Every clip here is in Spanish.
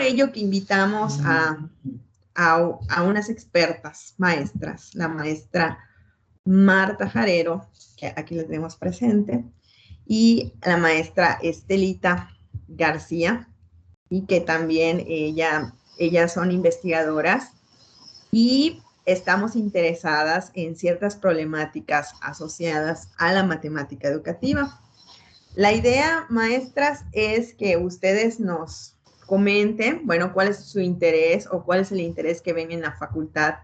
ello que invitamos a unas expertas maestras, la maestra Marta Jarero, que aquí la tenemos presente, y la maestra Estelita García, y que también ellas son investigadoras y estamos interesadas en ciertas problemáticas asociadas a la matemática educativa. La idea, maestras, es que ustedes nos comenten, bueno, cuál es su interés o cuál es el interés que ven en la facultad,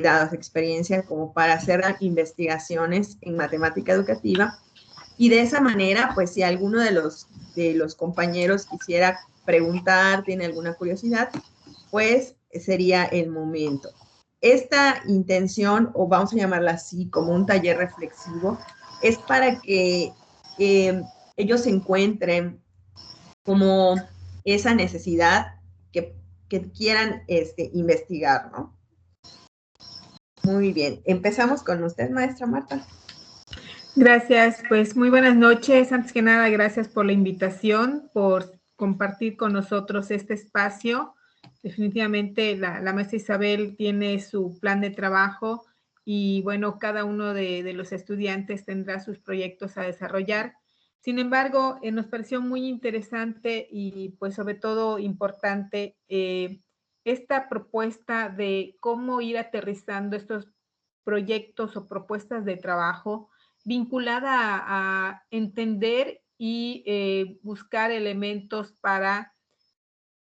dada su experiencia, como para hacer investigaciones en matemática educativa. Y de esa manera, pues si alguno de los compañeros quisiera preguntar, tiene alguna curiosidad, pues sería el momento. Esta intención, o vamos a llamarla así, como un taller reflexivo, es para que ellos encuentren como esa necesidad que quieran investigar, ¿no? Muy bien. Empezamos con usted, maestra Marta. Gracias, pues muy buenas noches. Antes que nada, gracias por la invitación, por compartir con nosotros este espacio. Definitivamente la maestra Isabel tiene su plan de trabajo y bueno, cada uno de los estudiantes tendrá sus proyectos a desarrollar. Sin embargo, nos pareció muy interesante y pues sobre todo importante esta propuesta de cómo ir aterrizando estos proyectos o propuestas de trabajo vinculada a entender y buscar elementos para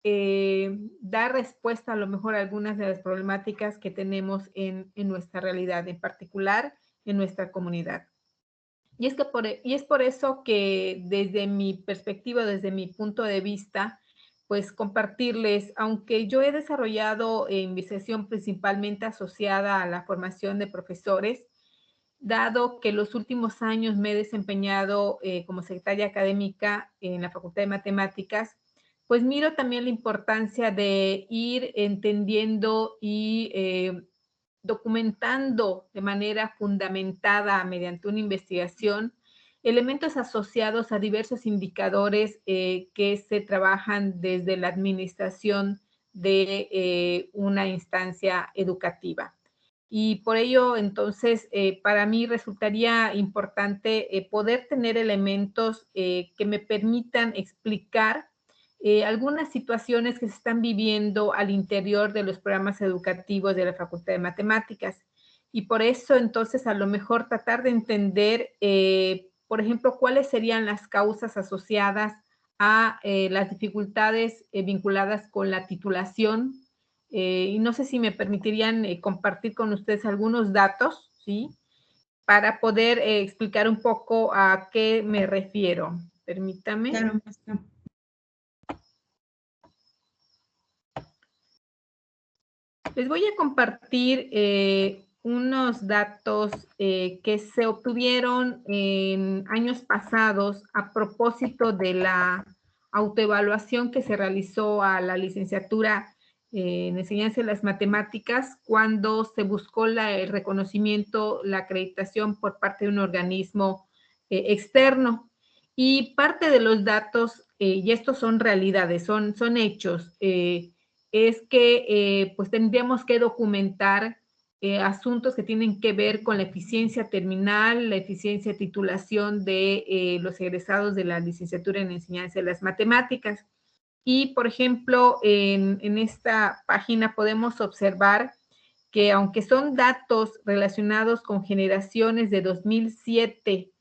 dar respuesta a lo mejor a algunas de las problemáticas que tenemos en nuestra realidad, en particular en nuestra comunidad. Y es por eso que desde mi perspectiva, desde mi punto de vista, pues compartirles, aunque yo he desarrollado investigación principalmente asociada a la formación de profesores, dado que los últimos años me he desempeñado como secretaria académica en la Facultad de Matemáticas, pues miro también la importancia de ir entendiendo y documentando de manera fundamentada mediante una investigación elementos asociados a diversos indicadores que se trabajan desde la administración de una instancia educativa. Y por ello, entonces, para mí resultaría importante poder tener elementos que me permitan explicar algunas situaciones que se están viviendo al interior de los programas educativos de la Facultad de Matemáticas. Y por eso, entonces, a lo mejor tratar de entender, por ejemplo, cuáles serían las causas asociadas a las dificultades vinculadas con la titulación. Y no sé si me permitirían compartir con ustedes algunos datos, ¿sí? Para poder explicar un poco a qué me refiero. Permítame. Claro, maestra. Les voy a compartir unos datos que se obtuvieron en años pasados a propósito de la autoevaluación que se realizó a la licenciatura en enseñanza de las matemáticas cuando se buscó el reconocimiento, la acreditación por parte de un organismo externo. Y parte de los datos, y estos son realidades, son hechos, es que pues tendríamos que documentar asuntos que tienen que ver con la eficiencia terminal, la eficiencia de titulación de los egresados de la licenciatura en enseñanza de las matemáticas. Y, por ejemplo, en esta página podemos observar que aunque son datos relacionados con generaciones de 2007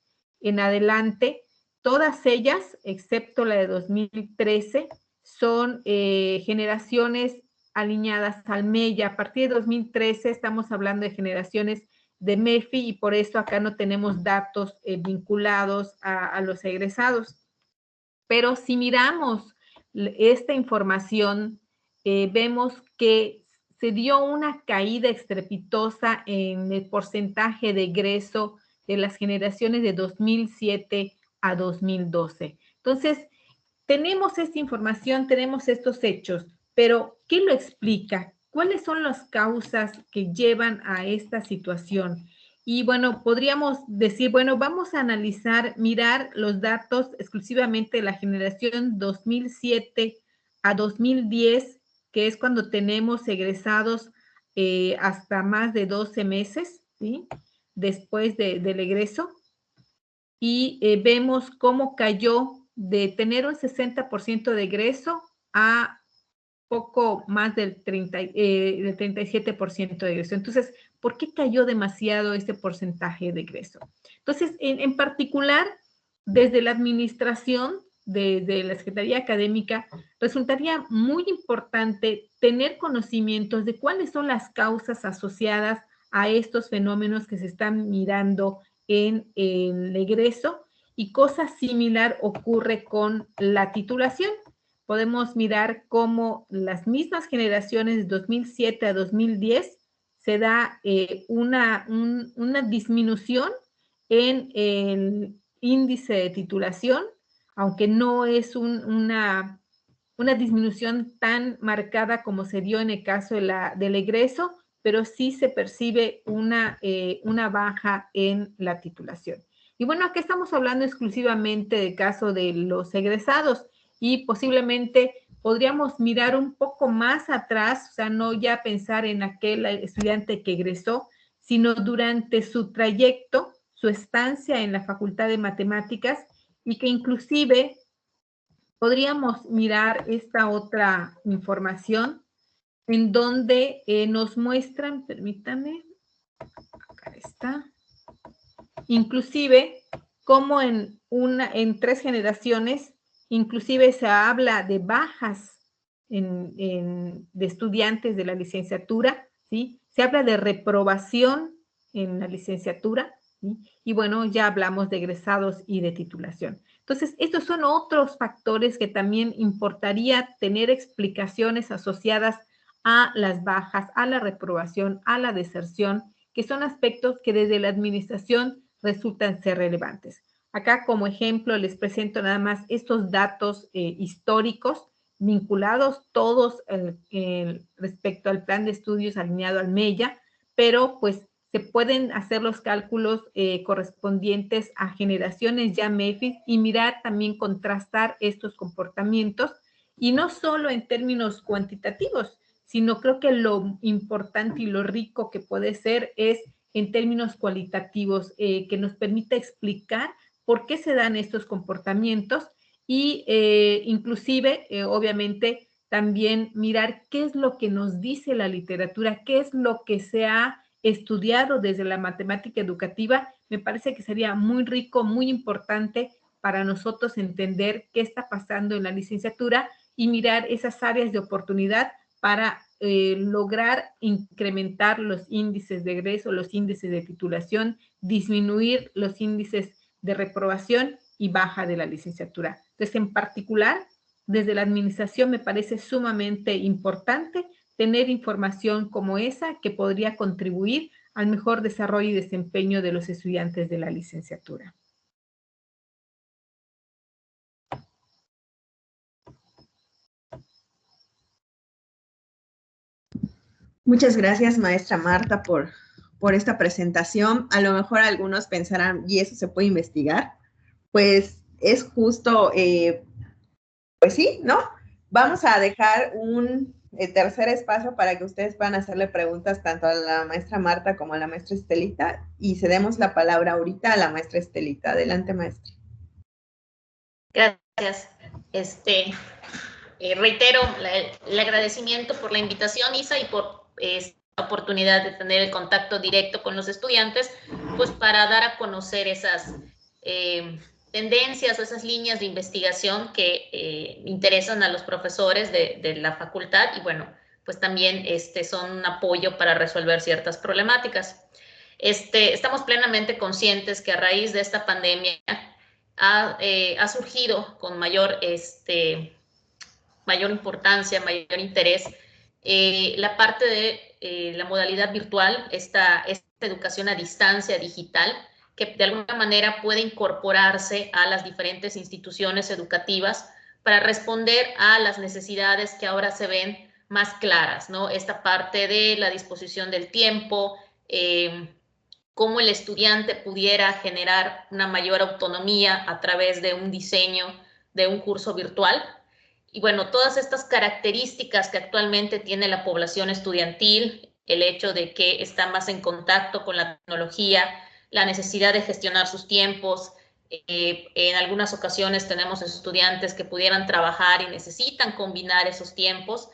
en adelante, todas ellas, excepto la de 2013, son generaciones alineadas al MEI. A partir de 2013 estamos hablando de generaciones de MEFI y por eso acá no tenemos datos vinculados a los egresados. Pero si miramos esta información, vemos que se dio una caída estrepitosa en el porcentaje de egreso de las generaciones de 2007 a 2012. Entonces, tenemos esta información, tenemos estos hechos, pero ¿qué lo explica? ¿Cuáles son las causas que llevan a esta situación? Y bueno, podríamos decir, bueno, vamos a analizar, mirar los datos exclusivamente de la generación 2007 a 2010, que es cuando tenemos egresados hasta más de 12 meses, ¿sí? Después del egreso, y vemos cómo cayó de tener un 60% de egreso a poco más del 37% de egreso. Entonces, ¿por qué cayó demasiado este porcentaje de egreso? Entonces, en particular, desde la administración de la Secretaría Académica, resultaría muy importante tener conocimientos de cuáles son las causas asociadas a estos fenómenos que se están mirando en el egreso, y cosa similar ocurre con la titulación. Podemos mirar cómo las mismas generaciones de 2007 a 2010 se da una disminución en el índice de titulación, aunque no es una disminución tan marcada como se dio en el caso del egreso, pero sí se percibe una baja en la titulación. Y bueno, aquí estamos hablando exclusivamente del caso de los egresados, y posiblemente podríamos mirar un poco más atrás, o sea, no ya pensar en aquel estudiante que egresó, sino durante su trayecto, su estancia en la Facultad de Matemáticas, y que inclusive podríamos mirar esta otra información en donde nos muestran, permítanme, acá está, inclusive como en 3 generaciones, inclusive se habla de bajas de estudiantes de la licenciatura, ¿sí? Se habla de reprobación en la licenciatura, ¿sí? Y bueno, ya hablamos de egresados y de titulación. Entonces, estos son otros factores que también importaría tener explicaciones asociadas a las bajas, a la reprobación, a la deserción, que son aspectos que desde la administración resultan ser relevantes. Acá como ejemplo les presento nada más estos datos históricos vinculados todos respecto al plan de estudios alineado al MEIA, pero pues se pueden hacer los cálculos correspondientes a generaciones ya MEFIS y mirar también, contrastar estos comportamientos, y no solo en términos cuantitativos, sino creo que lo importante y lo rico que puede ser es en términos cualitativos, que nos permita explicar por qué se dan estos comportamientos, y inclusive, obviamente, también mirar qué es lo que nos dice la literatura, qué es lo que se ha estudiado desde la matemática educativa. Me parece que sería muy rico, muy importante para nosotros entender qué está pasando en la licenciatura y mirar esas áreas de oportunidad para lograr incrementar los índices de egreso, los índices de titulación, disminuir los índices de reprobación y baja de la licenciatura. Entonces, en particular, desde la administración me parece sumamente importante tener información como esa que podría contribuir al mejor desarrollo y desempeño de los estudiantes de la licenciatura. Muchas gracias, maestra Marta, por esta presentación. A lo mejor algunos pensarán, ¿y eso se puede investigar? Pues es justo, pues sí, ¿no? Vamos a dejar un tercer espacio para que ustedes puedan hacerle preguntas tanto a la maestra Marta como a la maestra Estelita, y cedemos la palabra ahorita a la maestra Estelita. Adelante, maestra. Gracias. Reitero el agradecimiento por la invitación, Isa, y por esta oportunidad de tener el contacto directo con los estudiantes, pues para dar a conocer esas tendencias o esas líneas de investigación que interesan a los profesores de la facultad, y bueno, pues también son un apoyo para resolver ciertas problemáticas. Estamos plenamente conscientes que a raíz de esta pandemia ha surgido con mayor importancia, mayor interés, la parte de la modalidad virtual, esta educación a distancia digital, que de alguna manera puede incorporarse a las diferentes instituciones educativas para responder a las necesidades que ahora se ven más claras, ¿no? Esta parte de la disposición del tiempo, cómo el estudiante pudiera generar una mayor autonomía a través de un diseño de un curso virtual. Y bueno, todas estas características que actualmente tiene la población estudiantil, el hecho de que está más en contacto con la tecnología, la necesidad de gestionar sus tiempos. En algunas ocasiones tenemos estudiantes que pudieran trabajar y necesitan combinar esos tiempos.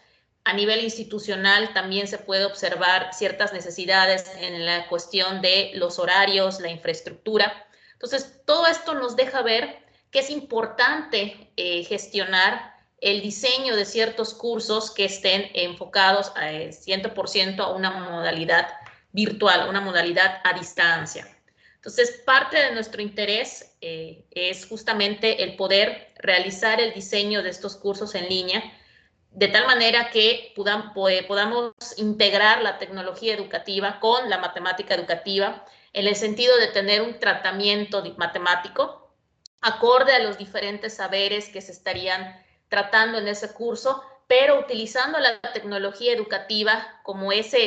A nivel institucional también se puede observar ciertas necesidades en la cuestión de los horarios, la infraestructura. Entonces, todo esto nos deja ver que es importante gestionar el diseño de ciertos cursos que estén enfocados a 100% a una modalidad virtual, una modalidad a distancia. Entonces, parte de nuestro interés es justamente el poder realizar el diseño de estos cursos en línea de tal manera que podamos integrar la tecnología educativa con la matemática educativa en el sentido de tener un tratamiento matemático acorde a los diferentes saberes que se estarían tratando en ese curso, pero utilizando la tecnología educativa como esa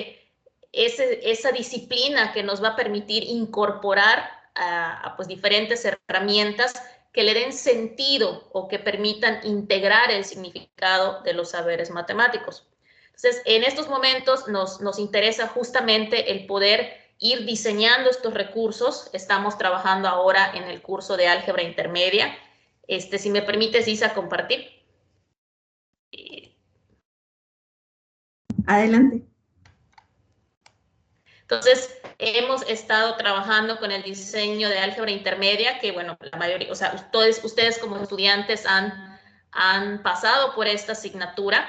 disciplina que nos va a permitir incorporar a pues, diferentes herramientas que le den sentido o que permitan integrar el significado de los saberes matemáticos. Entonces, en estos momentos nos interesa justamente el poder ir diseñando estos recursos. Estamos trabajando ahora en el curso de álgebra intermedia. Si me permites, Isa, compartir. Adelante. Entonces, hemos estado trabajando con el diseño de álgebra intermedia, que bueno, la mayoría, o sea, ustedes como estudiantes han pasado por esta asignatura.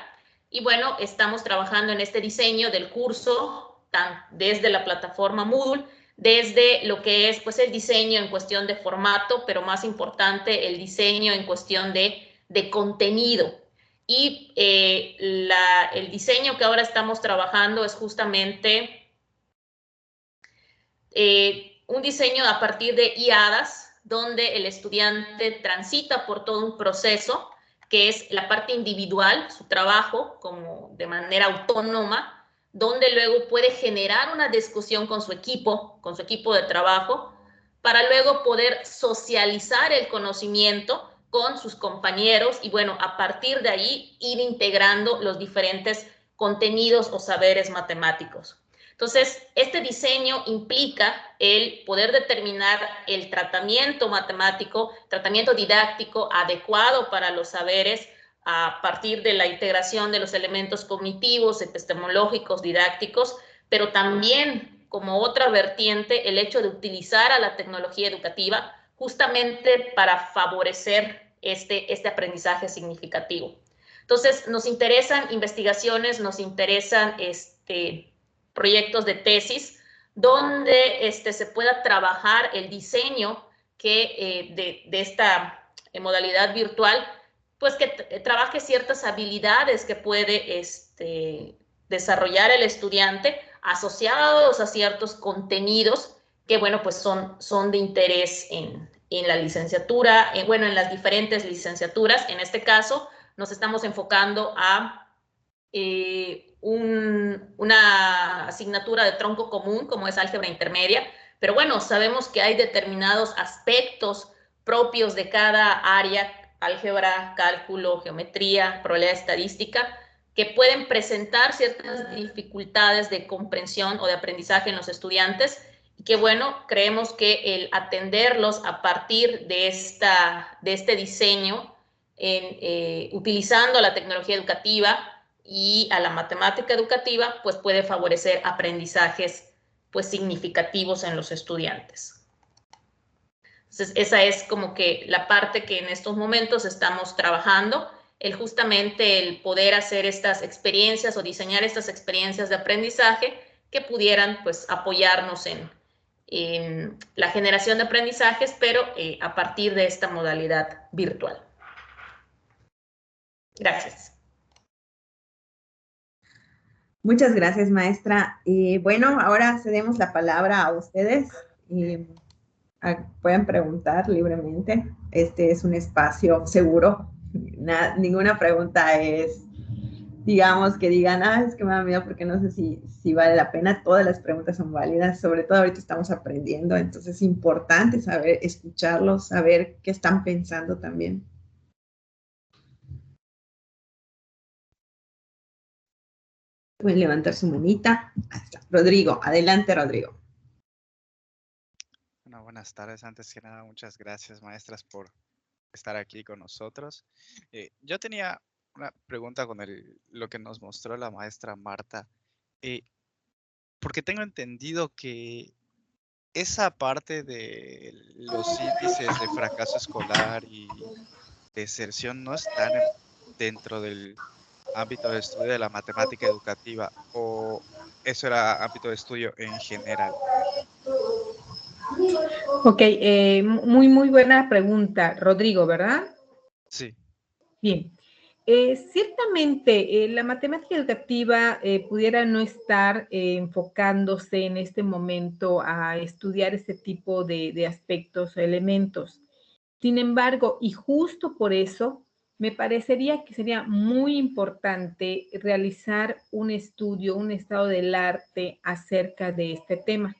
Y bueno, estamos trabajando en este diseño del curso, desde la plataforma Moodle, desde lo que es pues el diseño en cuestión de formato, pero más importante, el diseño en cuestión de contenido. Y el diseño que ahora estamos trabajando es justamente un diseño a partir de IADAS, donde el estudiante transita por todo un proceso que es la parte individual, su trabajo como de manera autónoma, donde luego puede generar una discusión con su equipo de trabajo, para luego poder socializar el conocimiento con sus compañeros y bueno, a partir de ahí ir integrando los diferentes contenidos o saberes matemáticos. Entonces, este diseño implica el poder determinar el tratamiento matemático, tratamiento didáctico adecuado para los saberes a partir de la integración de los elementos cognitivos, epistemológicos, didácticos, pero también como otra vertiente el hecho de utilizar a la tecnología educativa justamente para favorecer este aprendizaje significativo. Entonces, nos interesan investigaciones, nos interesan proyectos de tesis donde se pueda trabajar el diseño de esta modalidad virtual, pues que trabaje ciertas habilidades que puede desarrollar el estudiante asociados a ciertos contenidos que, bueno, pues son de interés en la licenciatura, en las diferentes licenciaturas. En este caso, nos estamos enfocando a una asignatura de tronco común como es álgebra intermedia, pero bueno, sabemos que hay determinados aspectos propios de cada área, álgebra, cálculo, geometría, probabilidad estadística, que pueden presentar ciertas dificultades de comprensión o de aprendizaje en los estudiantes y que bueno, creemos que el atenderlos a partir de este diseño, utilizando la tecnología educativa y a la matemática educativa, pues puede favorecer aprendizajes pues significativos en los estudiantes. Entonces, esa es como que la parte que en estos momentos estamos trabajando, justamente el poder hacer estas experiencias o diseñar estas experiencias de aprendizaje que pudieran pues apoyarnos en la generación de aprendizajes, pero a partir de esta modalidad virtual. Gracias. Muchas gracias, maestra. Bueno, ahora cedemos la palabra a ustedes. Pueden preguntar libremente. Este es un espacio seguro. Ninguna pregunta es, digamos, que digan, es que me da miedo porque no sé si vale la pena. Todas las preguntas son válidas. Sobre todo ahorita estamos aprendiendo, entonces es importante saber escucharlos, saber qué están pensando también. Pueden levantar su manita. Ahí está. Rodrigo, adelante, Rodrigo. Bueno, buenas tardes. Antes que nada, muchas gracias, maestras, por estar aquí con nosotros. Yo tenía una pregunta con lo que nos mostró la maestra Marta, porque tengo entendido que esa parte de los índices de fracaso escolar y deserción no están dentro del ámbito de estudio de la matemática educativa, o eso era ámbito de estudio en general. Ok, muy buena pregunta, Rodrigo, ¿verdad? Sí. Bien. Ciertamente, la matemática educativa pudiera no estar enfocándose en este momento a estudiar este tipo de aspectos o elementos. Sin embargo, y justo por eso, me parecería que sería muy importante realizar un estudio, un estado del arte acerca de este tema,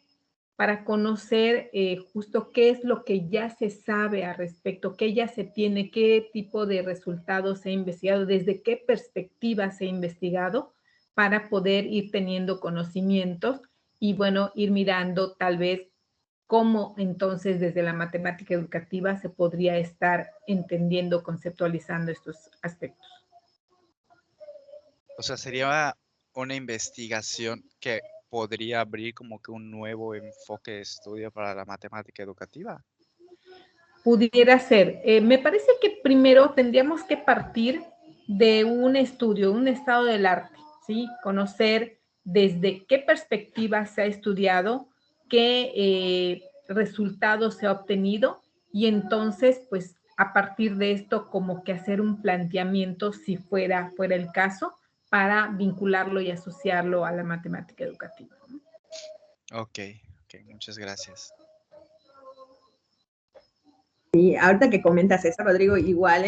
para conocer justo qué es lo que ya se sabe al respecto, qué ya se tiene, qué tipo de resultados se ha investigado, desde qué perspectiva se ha investigado, para poder ir teniendo conocimientos y, bueno, ir mirando tal vez cómo entonces desde la matemática educativa se podría estar entendiendo, conceptualizando estos aspectos. O sea, sería una investigación que podría abrir como que un nuevo enfoque de estudio para la matemática educativa. Pudiera ser. Me parece que primero tendríamos que partir de un estudio, un estado del arte, ¿sí? Conocer desde qué perspectiva se ha estudiado, qué resultados se ha obtenido y entonces, pues, a partir de esto, como que hacer un planteamiento, si fuera el caso, para vincularlo y asociarlo a la matemática educativa. Ok, muchas gracias. Y ahorita que comentas eso, Rodrigo, igual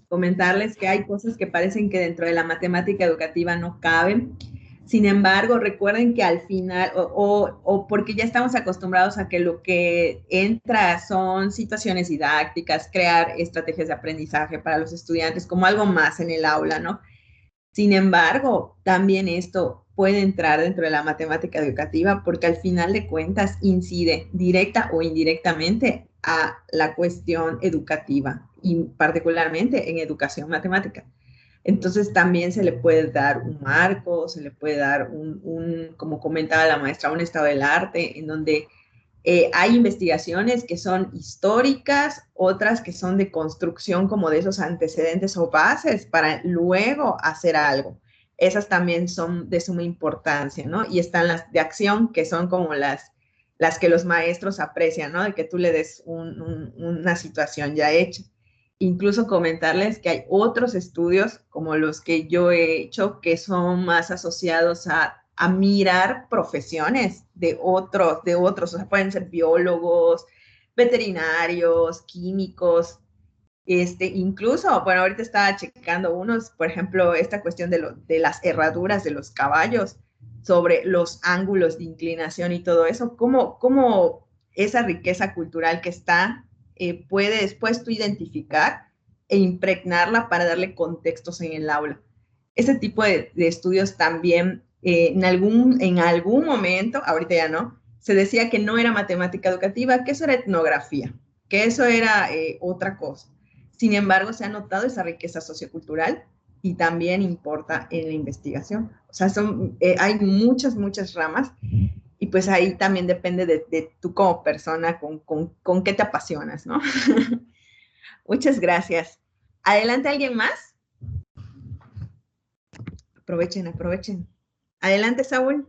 comentarles que hay cosas que parecen que dentro de la matemática educativa no caben. Sin embargo, recuerden que al final, o porque ya estamos acostumbrados a que lo que entra son situaciones didácticas, crear estrategias de aprendizaje para los estudiantes como algo más en el aula, ¿no? Sin embargo, también esto puede entrar dentro de la matemática educativa porque al final de cuentas incide directa o indirectamente a la cuestión educativa y particularmente en educación matemática. Entonces también se le puede dar un marco, se le puede dar como comentaba la maestra, un estado del arte en donde hay investigaciones que son históricas, otras que son de construcción como de esos antecedentes o bases para luego hacer algo. Esas también son de suma importancia, ¿no? Y están las de acción, que son como las que los maestros aprecian, ¿no? De que tú le des una situación ya hecha. Incluso comentarles que hay otros estudios como los que yo he hecho que son más asociados a mirar profesiones de otros, o sea, pueden ser biólogos, veterinarios, químicos, incluso, bueno, ahorita estaba checando unos, por ejemplo, esta cuestión de las herraduras de los caballos, sobre los ángulos de inclinación y todo eso, cómo esa riqueza cultural que está, puede después tú identificar e impregnarla para darle contextos en el aula. Ese tipo de estudios también, en algún momento, ahorita ya no, se decía que no era matemática educativa, que eso era etnografía, que eso era otra cosa. Sin embargo, se ha notado esa riqueza sociocultural y también importa en la investigación. O sea, hay muchas ramas y pues ahí también depende de tú como persona, con qué te apasionas, ¿no? Muchas gracias. ¿Adelante alguien más? Aprovechen. Adelante, Saúl.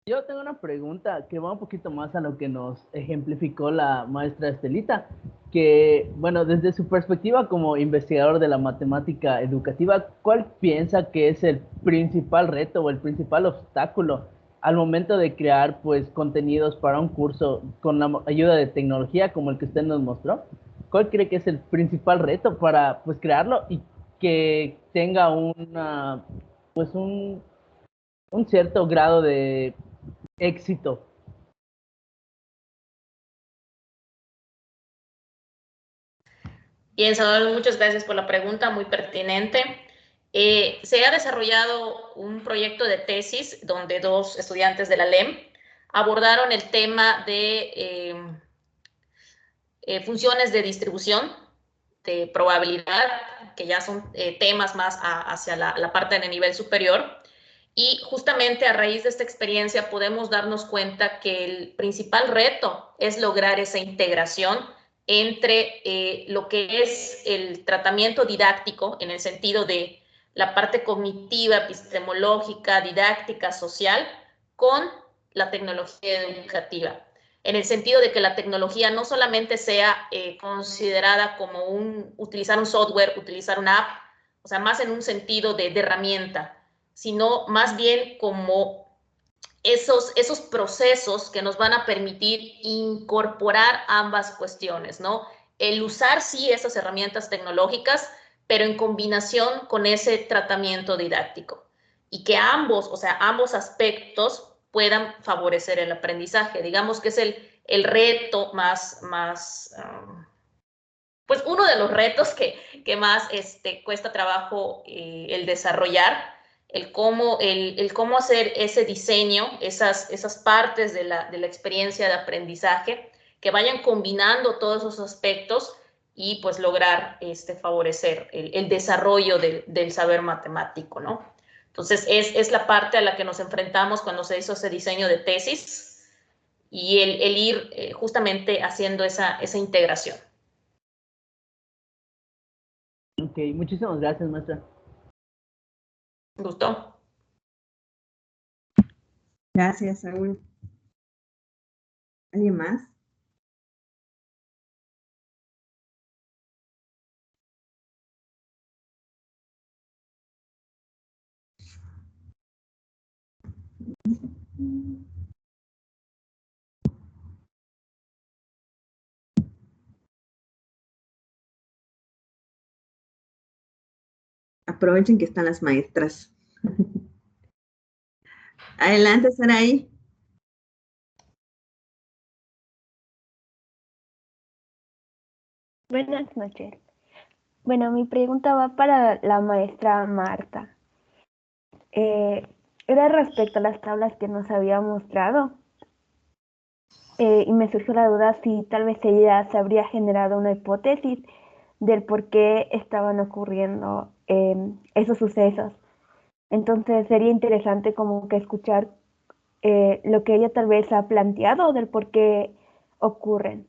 Yo tengo una pregunta que va un poquito más a lo que nos ejemplificó la maestra Estelita, que, bueno, desde su perspectiva como investigador de la matemática educativa, ¿cuál piensa que es el principal reto o el principal obstáculo al momento de crear, pues, contenidos para un curso con la ayuda de tecnología como el que usted nos mostró? ¿Cuál cree que es el principal reto para, pues, crearlo y que tenga un cierto grado de éxito? Bien, Saúl, muchas gracias por la pregunta, muy pertinente. Se ha desarrollado un proyecto de tesis donde 2 estudiantes de la LEM abordaron el tema de funciones de distribución, de probabilidad, que ya son temas más hacia la parte de nivel superior. Y justamente a raíz de esta experiencia podemos darnos cuenta que el principal reto es lograr esa integración entre lo que es el tratamiento didáctico en el sentido de la parte cognitiva, epistemológica, didáctica, social, con la tecnología educativa. En el sentido de que la tecnología no solamente sea considerada como utilizar un software, utilizar una app, o sea, más en un sentido de herramienta, sino más bien como esos procesos que nos van a permitir incorporar ambas cuestiones, ¿no? El usar, sí, esas herramientas tecnológicas, pero en combinación con ese tratamiento didáctico. Y que ambos, o sea, ambos aspectos puedan favorecer el aprendizaje. Digamos que es el reto más pues uno de los retos que más cuesta trabajo el desarrollar, el cómo hacer ese diseño, esas partes de la experiencia de aprendizaje, que vayan combinando todos esos aspectos y pues lograr favorecer el desarrollo del saber matemático, ¿no? Entonces, es la parte a la que nos enfrentamos cuando se hizo ese diseño de tesis y el ir justamente haciendo esa integración. Ok, muchísimas gracias, maestra. ¿Gustó? Gracias, Saúl. ¿Alguien más? Aprovechen que están las maestras. Adelante, Saraí. Buenas noches. Bueno, mi pregunta va para la maestra Marta. Era respecto a las tablas que nos había mostrado. Y me surgió la duda si tal vez ella se habría generado una hipótesis del por qué estaban ocurriendo esos sucesos. Entonces sería interesante como que escuchar lo que ella tal vez ha planteado del por qué ocurren.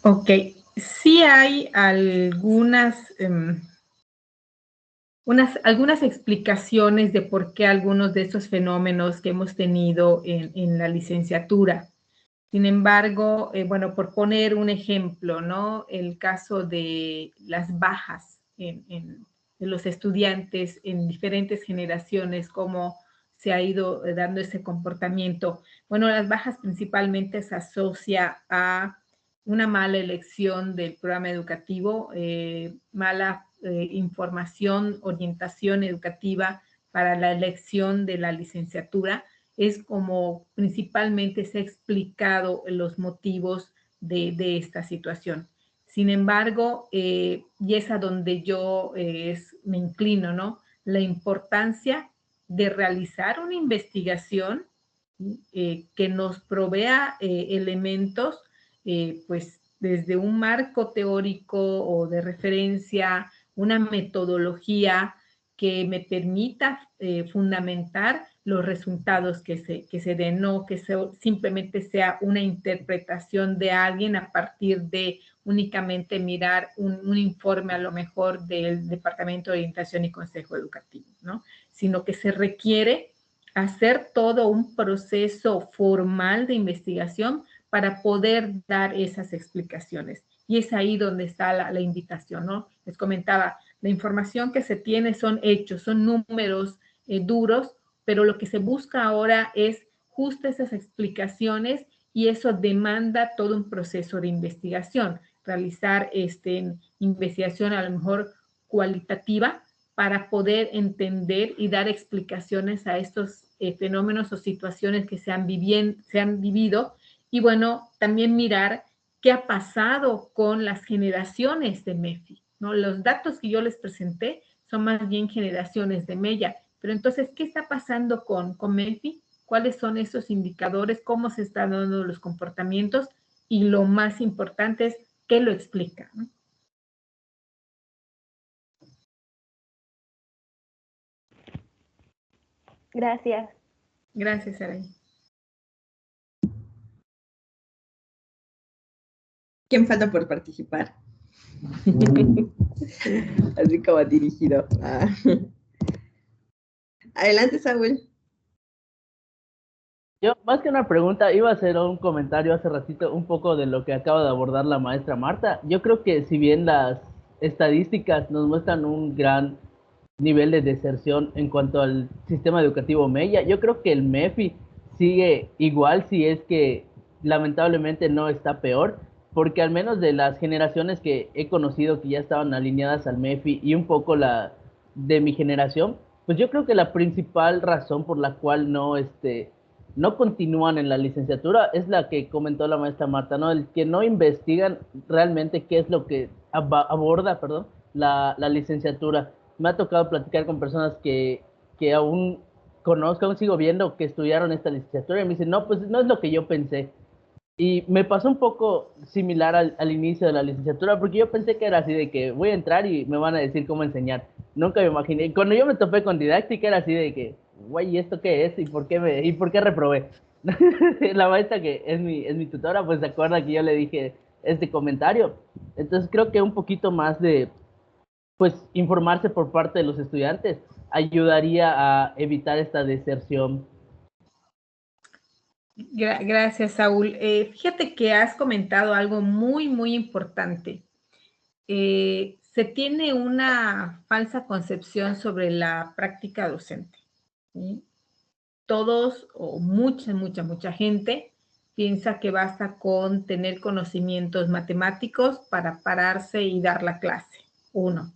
Ok, sí hay algunas explicaciones de por qué algunos de estos fenómenos que hemos tenido en la licenciatura. Sin embargo, bueno, por poner un ejemplo, ¿no? El caso de las bajas de los estudiantes en diferentes generaciones, cómo se ha ido dando ese comportamiento. Bueno, las bajas principalmente se asocia a una mala elección del programa educativo, mala información, orientación educativa para la elección de la licenciatura. Es como principalmente se ha explicado los motivos de esta situación. Sin embargo, y es a donde yo me inclino, ¿no? La importancia de realizar una investigación que nos provea elementos, pues desde un marco teórico o de referencia, una metodología que me permita fundamentar los resultados que se den, no que simplemente sea una interpretación de alguien a partir de únicamente mirar un informe a lo mejor del Departamento de Orientación y Consejo Educativo, ¿no? Sino que se requiere hacer todo un proceso formal de investigación para poder dar esas explicaciones. Y es ahí donde está la invitación, ¿no? Les comentaba, la información que se tiene son hechos, son números duros, pero lo que se busca ahora es justo esas explicaciones y eso demanda todo un proceso de investigación. Realizar investigación a lo mejor cualitativa para poder entender y dar explicaciones a estos fenómenos o situaciones que se han vivido. Y bueno, también mirar qué ha pasado con las generaciones de MEFI, ¿no? Los datos que yo les presenté son más bien generaciones de mella. Pero entonces, ¿qué está pasando con MEFI? ¿Cuáles son esos indicadores? ¿Cómo se están dando los comportamientos? Y lo más importante es, ¿qué lo explica? ¿No? Gracias. Gracias, Saray. ¿Quién falta por participar? Así como dirigido. Adelante, Saúl. Yo, más que una pregunta, iba a hacer un comentario hace ratito un poco de lo que acaba de abordar la maestra Marta. Yo creo que si bien las estadísticas nos muestran un gran nivel de deserción en cuanto al sistema educativo Mella, yo creo que el MEFI sigue igual, si es que lamentablemente no está peor, porque al menos de las generaciones que he conocido que ya estaban alineadas al MEFI y un poco la de mi generación, pues yo creo que la principal razón por la cual no continúan en la licenciatura es la que comentó la maestra Marta, ¿no? El que no investigan realmente qué es lo que aborda, perdón, la licenciatura. Me ha tocado platicar con personas que aún conozco, aún sigo viendo que estudiaron esta licenciatura y me dicen, no, pues no es lo que yo pensé. Y me pasó un poco similar al inicio de la licenciatura, porque yo pensé que era así de que voy a entrar y me van a decir cómo enseñar. Nunca me imaginé. Cuando yo me topé con didáctica era así de que, güey, ¿y esto qué es? ¿Y por qué reprobé? La maestra que es mi tutora, pues se acuerda que yo le dije este comentario. Entonces creo que un poquito más de, pues, informarse por parte de los estudiantes ayudaría a evitar esta deserción. Gracias, Saúl. Fíjate que has comentado algo muy, muy importante. Se tiene una falsa concepción sobre la práctica docente. ¿Sí? Todos o mucha gente piensa que basta con tener conocimientos matemáticos para pararse y dar la clase. 1.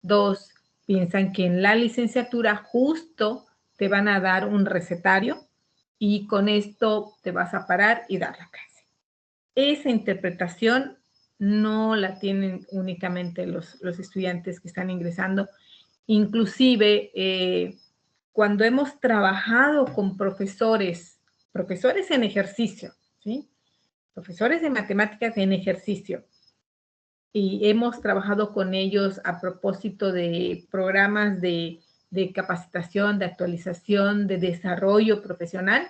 2. Piensan que en la licenciatura justo te van a dar un recetario y con esto te vas a parar y dar la clase. Esa interpretación no la tienen únicamente los estudiantes que están ingresando. Inclusive, cuando hemos trabajado con profesores en ejercicio, ¿sí? Profesores de matemáticas en ejercicio, y hemos trabajado con ellos a propósito de programas de capacitación, de actualización, de desarrollo profesional,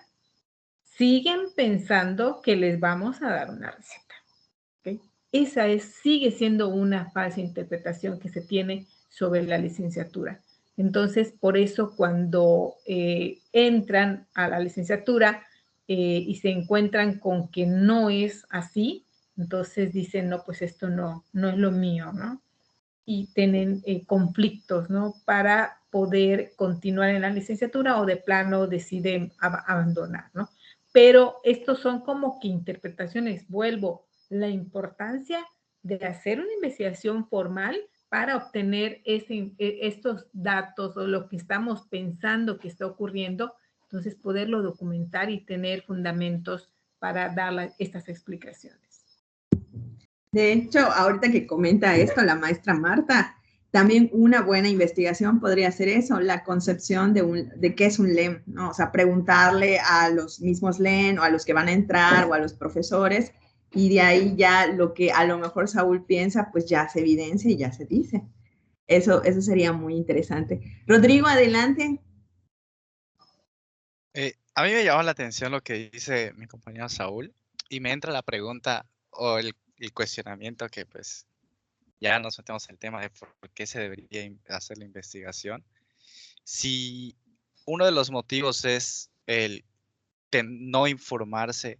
siguen pensando que les vamos a dar una receta. ¿Okay? Esa sigue siendo una falsa interpretación que se tiene sobre la licenciatura. Entonces, por eso cuando entran a la licenciatura y se encuentran con que no es así, entonces dicen, no, pues esto no es lo mío, ¿no? Y tienen conflictos, ¿no? Para poder continuar en la licenciatura o de plano deciden abandonar, ¿no? Pero estos son como que interpretaciones, vuelvo, la importancia de hacer una investigación formal para obtener estos datos o lo que estamos pensando que está ocurriendo, entonces poderlo documentar y tener fundamentos para dar estas explicaciones. De hecho, ahorita que comenta esto la maestra Marta, también una buena investigación podría ser eso, la concepción de qué es un LEM, ¿no? O sea, preguntarle a los mismos LEM o a los que van a entrar o a los profesores, y de ahí ya lo que a lo mejor Saúl piensa, pues ya se evidencia y ya se dice. Eso sería muy interesante. Rodrigo, adelante. A mí me llama la atención lo que dice mi compañero Saúl y me entra la pregunta o el cuestionamiento que pues ya nos metemos en el tema de por qué se debería hacer la investigación. Si uno de los motivos es el no informarse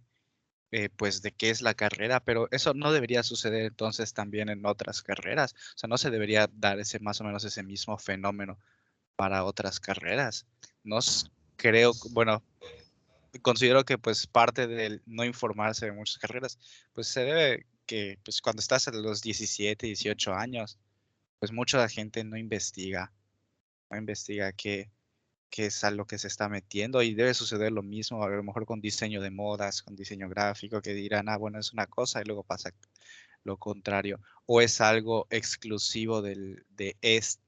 pues de qué es la carrera, pero eso no debería suceder entonces también en otras carreras. O sea, no se debería dar más o menos ese mismo fenómeno para otras carreras. No creo, bueno, considero que pues parte del no informarse de muchas carreras, pues se debe que pues cuando estás a los 17, 18 años, pues mucha gente no investiga qué es a lo que se está metiendo y debe suceder lo mismo a lo mejor con diseño de modas, con diseño gráfico, que dirán, bueno, es una cosa y luego pasa lo contrario? ¿O es algo exclusivo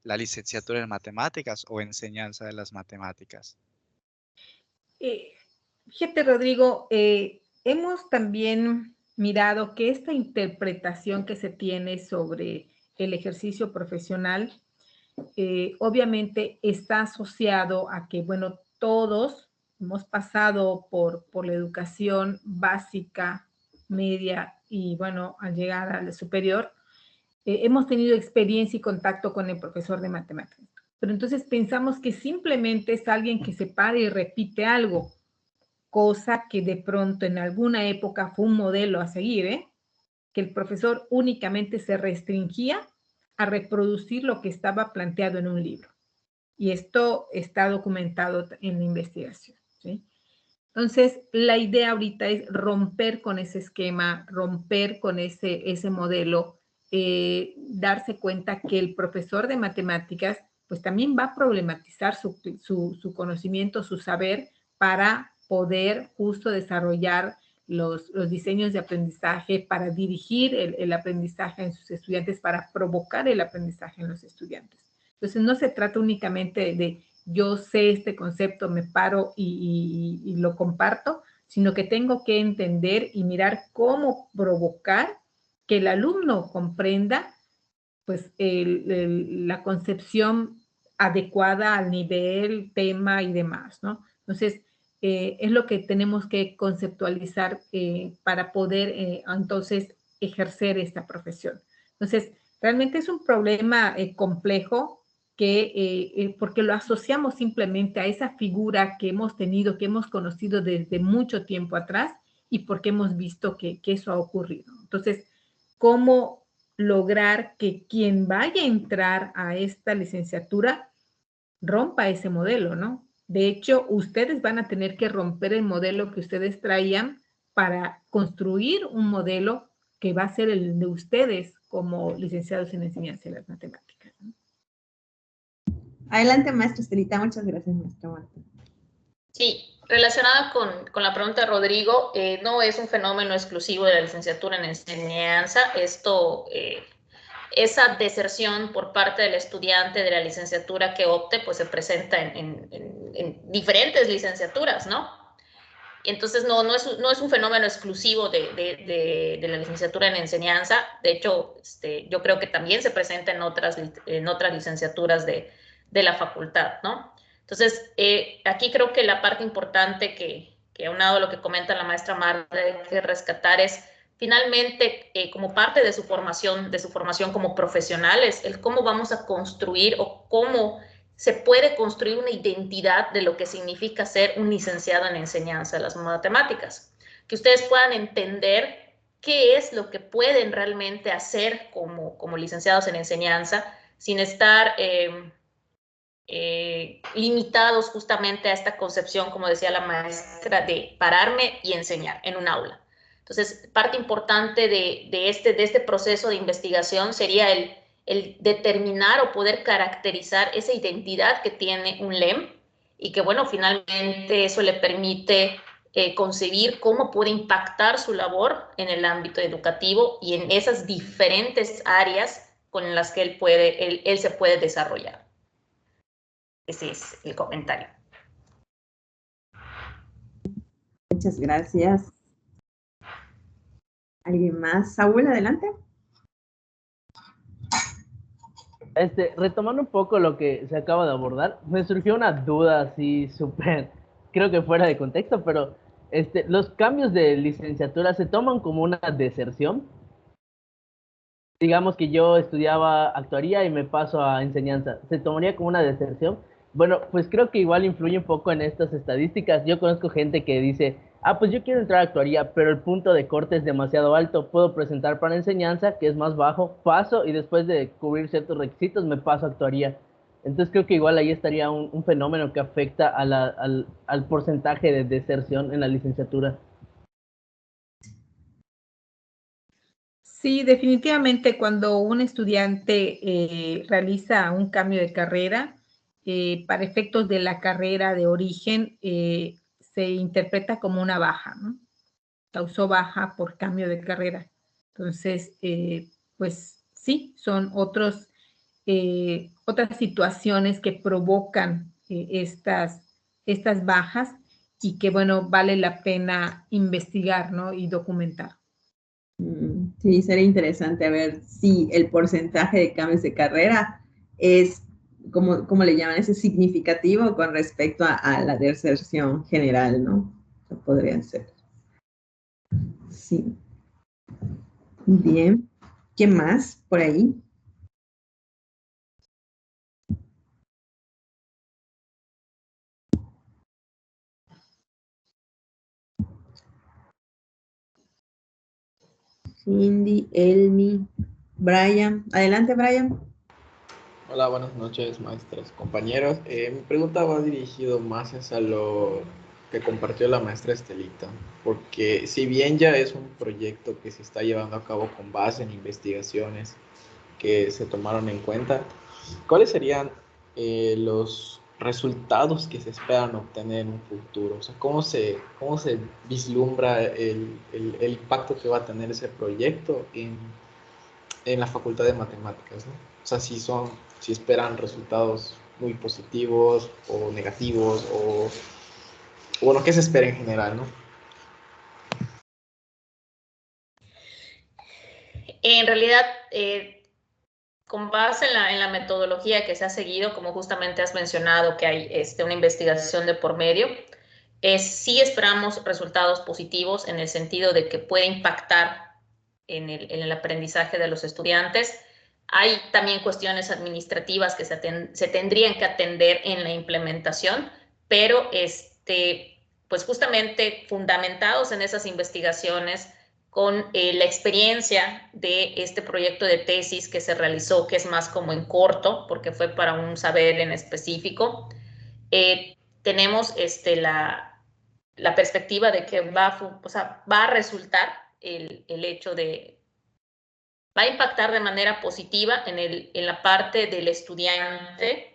la licenciatura en matemáticas o enseñanza de las matemáticas? Fíjate, Rodrigo, hemos también mirado que esta interpretación que se tiene sobre el ejercicio profesional, obviamente está asociado a que, bueno, todos hemos pasado por la educación básica, media y, bueno, al llegar al superior, hemos tenido experiencia y contacto con el profesor de matemáticas. Pero entonces pensamos que simplemente es alguien que se para y repite algo, cosa que de pronto en alguna época fue un modelo a seguir, que el profesor únicamente se restringía a reproducir lo que estaba planteado en un libro. Y esto está documentado en la investigación, ¿sí? Entonces, la idea ahorita es romper con ese esquema, romper con ese modelo, darse cuenta que el profesor de matemáticas pues también va a problematizar su conocimiento, su saber para poder justo desarrollar los diseños de aprendizaje, para dirigir el aprendizaje en sus estudiantes, para provocar el aprendizaje en los estudiantes. Entonces, no se trata únicamente de yo sé este concepto, me paro y lo comparto, sino que tengo que entender y mirar cómo provocar que el alumno comprenda pues la concepción adecuada al nivel, tema y demás, ¿no? Entonces, es lo que tenemos que conceptualizar para poder entonces ejercer esta profesión. Entonces, realmente es un problema complejo que, porque lo asociamos simplemente a esa figura que hemos tenido, que hemos conocido desde mucho tiempo atrás y porque hemos visto que eso ha ocurrido. Entonces, ¿cómo lograr que quien vaya a entrar a esta licenciatura rompa ese modelo, ¿no? De hecho, ustedes van a tener que romper el modelo que ustedes traían para construir un modelo que va a ser el de ustedes como licenciados en enseñanza de las matemáticas, ¿no? Adelante, maestra Estelita. Muchas gracias, maestra Marta. Sí, relacionada con la pregunta de Rodrigo, no es un fenómeno exclusivo de la licenciatura en enseñanza. Esa deserción por parte del estudiante de la licenciatura que opte, pues se presenta en diferentes licenciaturas, ¿no? Entonces, no es un fenómeno exclusivo de la licenciatura en enseñanza. De hecho, yo creo que también se presenta en otras licenciaturas de la facultad, ¿no? Entonces, aquí creo que la parte importante que aunado a lo que comenta la maestra Marta, hay que rescatar es, finalmente, como parte de su formación como profesionales, el cómo vamos a construir o cómo se puede construir una identidad de lo que significa ser un licenciado en enseñanza de las matemáticas. Que ustedes puedan entender qué es lo que pueden realmente hacer como licenciados en enseñanza sin estar limitados justamente a esta concepción, como decía la maestra, de pararme y enseñar en un aula. Entonces, parte importante de este proceso de investigación sería el determinar o poder caracterizar esa identidad que tiene un LEM y que, bueno, finalmente eso le permite concebir cómo puede impactar su labor en el ámbito educativo y en esas diferentes áreas con las que él se puede desarrollar. Ese es el comentario. Muchas gracias. ¿Alguien más? Saúl, adelante. Retomando un poco lo que se acaba de abordar, me surgió una duda así súper, creo que fuera de contexto, pero los cambios de licenciatura se toman como una deserción. Digamos que yo estudiaba actuaría y me paso a enseñanza, ¿se tomaría como una deserción? Bueno, pues creo que igual influye un poco en estas estadísticas. Yo conozco gente que dice, pues yo quiero entrar a actuaría, pero el punto de corte es demasiado alto, puedo presentar para enseñanza, que es más bajo, paso y después de cubrir ciertos requisitos me paso a actuaría. Entonces creo que igual ahí estaría un fenómeno que afecta al porcentaje de deserción en la licenciatura. Sí, definitivamente cuando un estudiante realiza un cambio de carrera, para efectos de la carrera de origen, se interpreta como una baja, ¿no? Causó baja por cambio de carrera. Entonces, pues sí, son otras situaciones que provocan estas bajas y que, bueno, vale la pena investigar, ¿no? Y documentar. Sí, sería interesante ver si el porcentaje de cambios de carrera es, como le llaman, ese significativo con respecto a la deserción general, ¿no? Podrían ser. Sí. Bien. ¿Qué más por ahí? Cindy, Elmi, Brian. Adelante, Brian. Hola, buenas noches, maestras, compañeros. Mi pregunta va dirigido más hacia lo que compartió la maestra Estelita, porque si bien ya es un proyecto que se está llevando a cabo con base en investigaciones que se tomaron en cuenta, ¿cuáles serían los resultados que se esperan obtener en un futuro? O sea, cómo se vislumbra el impacto que va a tener ese proyecto en la Facultad de Matemáticas, ¿no? O sea, si esperan resultados muy positivos o negativos o bueno, ¿qué se espera en general, no? En realidad, con base en la metodología que se ha seguido, como justamente has mencionado que hay una investigación de por medio, sí esperamos resultados positivos en el sentido de que puede impactar en el aprendizaje de los estudiantes. Hay también cuestiones administrativas que se tendrían que atender en la implementación, pero pues justamente fundamentados en esas investigaciones, con la experiencia de este proyecto de tesis que se realizó, que es más como en corto, porque fue para un saber en específico, tenemos la perspectiva de que va a resultar el hecho de, va a impactar de manera positiva en la parte del estudiante,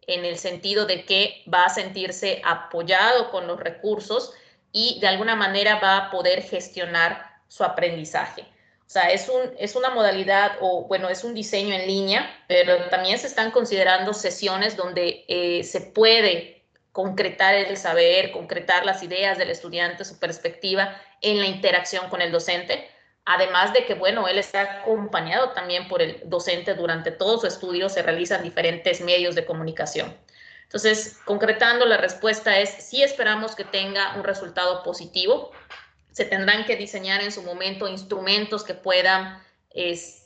en el sentido de que va a sentirse apoyado con los recursos y de alguna manera va a poder gestionar su aprendizaje. O sea, es una modalidad, o bueno, es un diseño en línea, pero también se están considerando sesiones donde se puede concretar el saber, concretar las ideas del estudiante, su perspectiva en la interacción con el docente. Además de que, bueno, él está acompañado también por el docente durante todo su estudio, se realizan diferentes medios de comunicación. Entonces, concretando, la respuesta es, sí esperamos que tenga un resultado positivo. Se tendrán que diseñar en su momento instrumentos que puedan, pues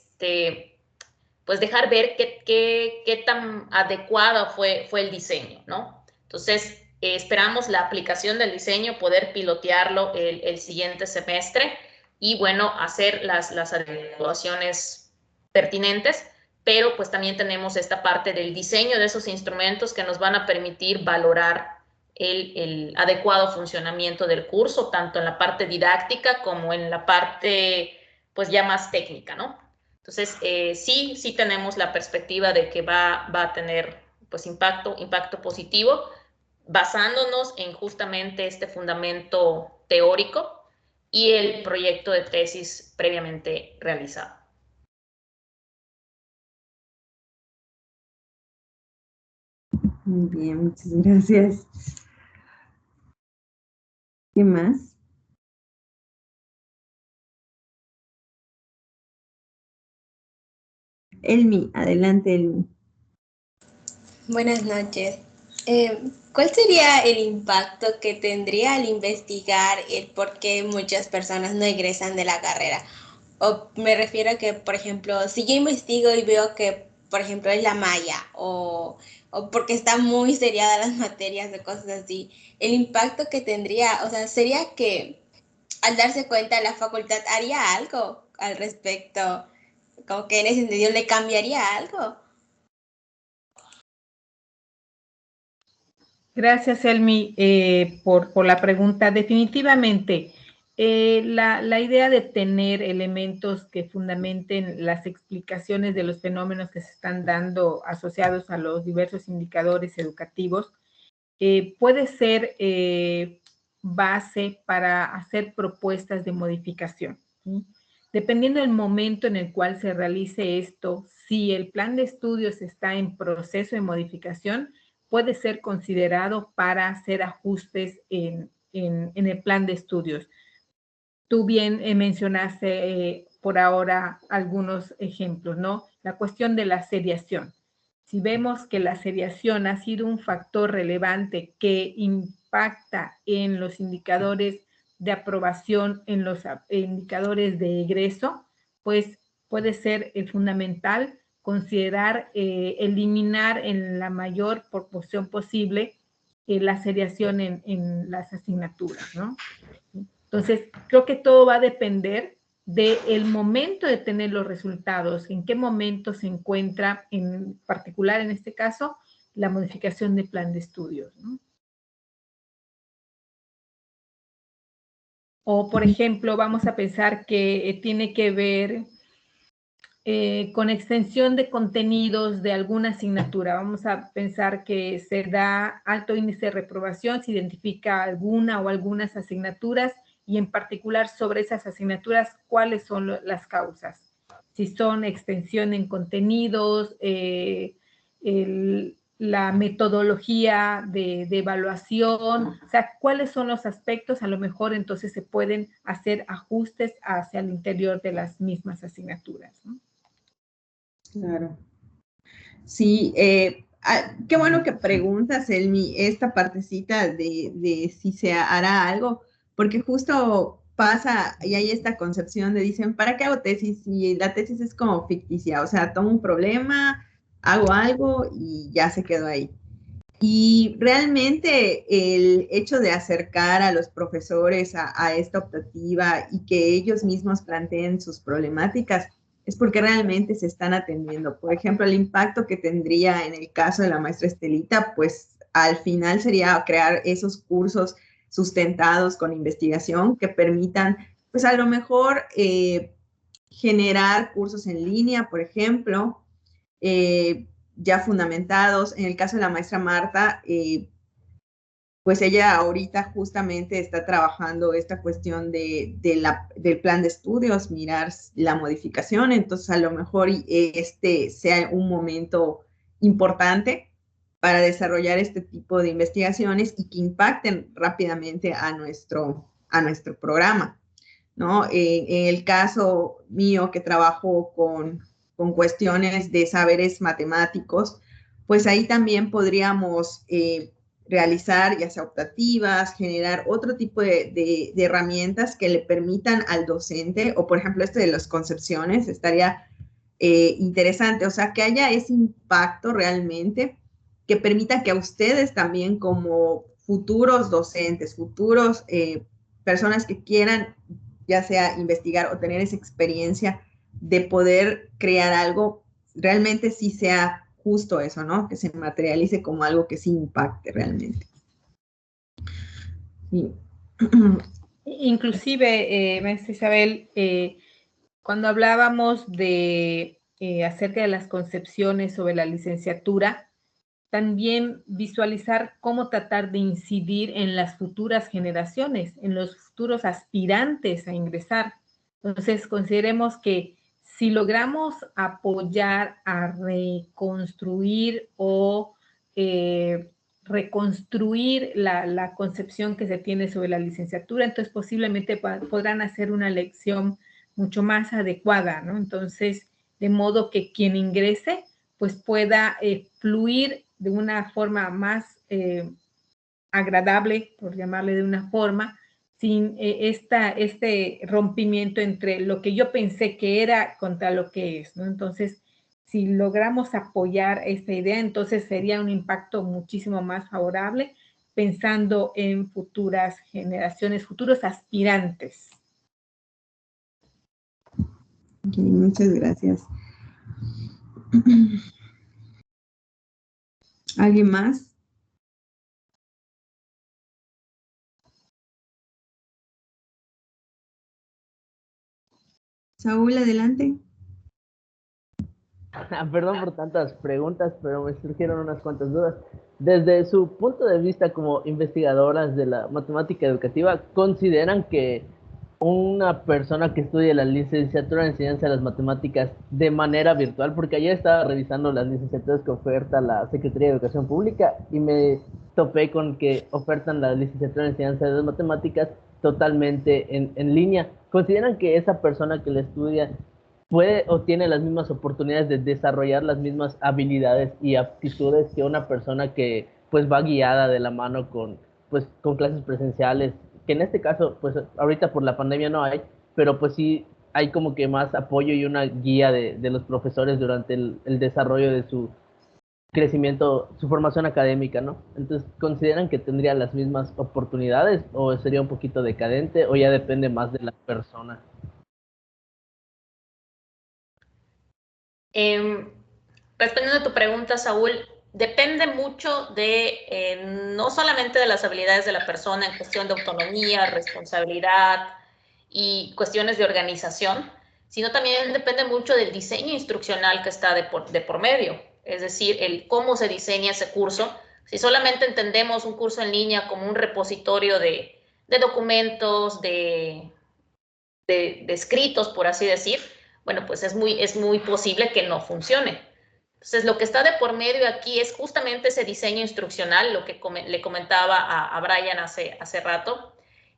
dejar ver qué tan adecuado fue el diseño, ¿no? Entonces, esperamos la aplicación del diseño, poder pilotearlo el siguiente semestre y, bueno, hacer las adecuaciones pertinentes, pero pues también tenemos esta parte del diseño de esos instrumentos que nos van a permitir valorar el adecuado funcionamiento del curso, tanto en la parte didáctica como en la parte, pues ya más técnica, ¿no? Entonces, sí tenemos la perspectiva de que va a tener pues impacto positivo, basándonos en justamente este fundamento teórico y el proyecto de tesis previamente realizado. Muy bien, muchas gracias. ¿Qué más? Elmi, adelante, Elmi. Buenas noches. ¿Cuál sería el impacto que tendría al investigar el por qué muchas personas no egresan de la carrera? O me refiero a que, por ejemplo, si yo investigo y veo que, por ejemplo, es la malla o porque están muy seriadas las materias o cosas así, el impacto que tendría, o sea, sería que al darse cuenta la facultad haría algo al respecto, como que en ese sentido le cambiaría algo. Gracias, Elmi, por la pregunta. Definitivamente, la idea de tener elementos que fundamenten las explicaciones de los fenómenos que se están dando asociados a los diversos indicadores educativos puede ser base para hacer propuestas de modificación, ¿sí? Dependiendo del momento en el cual se realice esto, si el plan de estudios está en proceso de modificación, puede ser considerado para hacer ajustes en el plan de estudios. Tú bien mencionaste por ahora algunos ejemplos, ¿no? La cuestión de la seriación. Si vemos que la seriación ha sido un factor relevante que impacta en los indicadores de aprobación, en los indicadores de egreso, pues puede ser fundamental considerar eliminar en la mayor proporción posible la seriación en las asignaturas, ¿no? Entonces, creo que todo va a depender del momento de tener los resultados, en qué momento se encuentra, en particular en este caso, la modificación de plan de estudios, ¿no? O, por ejemplo, vamos a pensar que tiene que ver con extensión de contenidos de alguna asignatura. Vamos a pensar que se da alto índice de reprobación, se identifica alguna o algunas asignaturas y en particular sobre esas asignaturas, ¿cuáles son las causas? Si son extensión en contenidos, la metodología de evaluación, o sea, cuáles son los aspectos, a lo mejor entonces se pueden hacer ajustes hacia el interior de las mismas asignaturas, ¿no? Claro. Sí, qué bueno que preguntas, Elmi, esta partecita de si se hará algo, porque justo pasa y hay esta concepción de dicen, ¿para qué hago tesis? Y la tesis es como ficticia, o sea, tomo un problema, hago algo y ya se quedó ahí. Y realmente el hecho de acercar a los profesores a esta optativa y que ellos mismos planteen sus problemáticas es porque realmente se están atendiendo. Por ejemplo, el impacto que tendría en el caso de la maestra Estelita, pues al final sería crear esos cursos sustentados con investigación que permitan, pues a lo mejor generar cursos en línea, por ejemplo, ya fundamentados. En el caso de la maestra Marta, pues ella ahorita justamente está trabajando esta cuestión del plan de estudios, mirar la modificación, entonces a lo mejor este sea un momento importante para desarrollar este tipo de investigaciones y que impacten rápidamente a nuestro programa, ¿no? En el caso mío que trabajo con cuestiones de saberes matemáticos, pues ahí también podríamos realizar ya sea optativas, generar otro tipo de herramientas que le permitan al docente, o por ejemplo este de las concepciones, estaría interesante, o sea, que haya ese impacto realmente que permita que a ustedes también como futuros docentes, futuros personas que quieran ya sea investigar o tener esa experiencia de poder crear algo, realmente sí sea justo eso, ¿no? Que se materialice como algo que sí impacte realmente. Sí. Inclusive, maestra Isabel, cuando hablábamos de acerca de las concepciones sobre la licenciatura, también visualizar cómo tratar de incidir en las futuras generaciones, en los futuros aspirantes a ingresar. Entonces, consideremos que si logramos apoyar a reconstruir o reconstruir la concepción que se tiene sobre la licenciatura, entonces posiblemente podrán hacer una elección mucho más adecuada, ¿no? Entonces, de modo que quien ingrese, pues pueda fluir de una forma más agradable, por llamarle de una forma, sin este rompimiento entre lo que yo pensé que era contra lo que es, ¿no? Entonces, si logramos apoyar esta idea, entonces sería un impacto muchísimo más favorable pensando en futuras generaciones, futuros aspirantes. Okay, muchas gracias. ¿Alguien más? Saúl, adelante. Perdón por tantas preguntas, pero me surgieron unas cuantas dudas. Desde su punto de vista como investigadoras de la matemática educativa, ¿consideran que una persona que estudie la licenciatura en enseñanza de las matemáticas de manera virtual, porque ayer estaba revisando las licenciaturas que oferta la Secretaría de Educación Pública y me topé con que ofertan la licenciatura en enseñanza de las matemáticas totalmente en línea. ¿Consideran que esa persona que la estudia puede o tiene las mismas oportunidades de desarrollar las mismas habilidades y aptitudes que una persona que pues va guiada de la mano con clases presenciales, que en este caso pues ahorita por la pandemia no hay, pero pues sí hay como que más apoyo y una guía de los profesores durante el desarrollo de su crecimiento, su formación académica, ¿no? Entonces, ¿consideran que tendría las mismas oportunidades o sería un poquito decadente o ya depende más de la persona? Respondiendo a tu pregunta, Saúl, depende mucho de no solamente de las habilidades de la persona en cuestión de autonomía, responsabilidad y cuestiones de organización, sino también depende mucho del diseño instruccional que está de por medio, es decir, el cómo se diseña ese curso. Si solamente entendemos un curso en línea como un repositorio de documentos, de escritos, por así decir, bueno, pues es muy posible que no funcione. Entonces, lo que está de por medio aquí es justamente ese diseño instruccional, lo que le comentaba a Brian hace rato,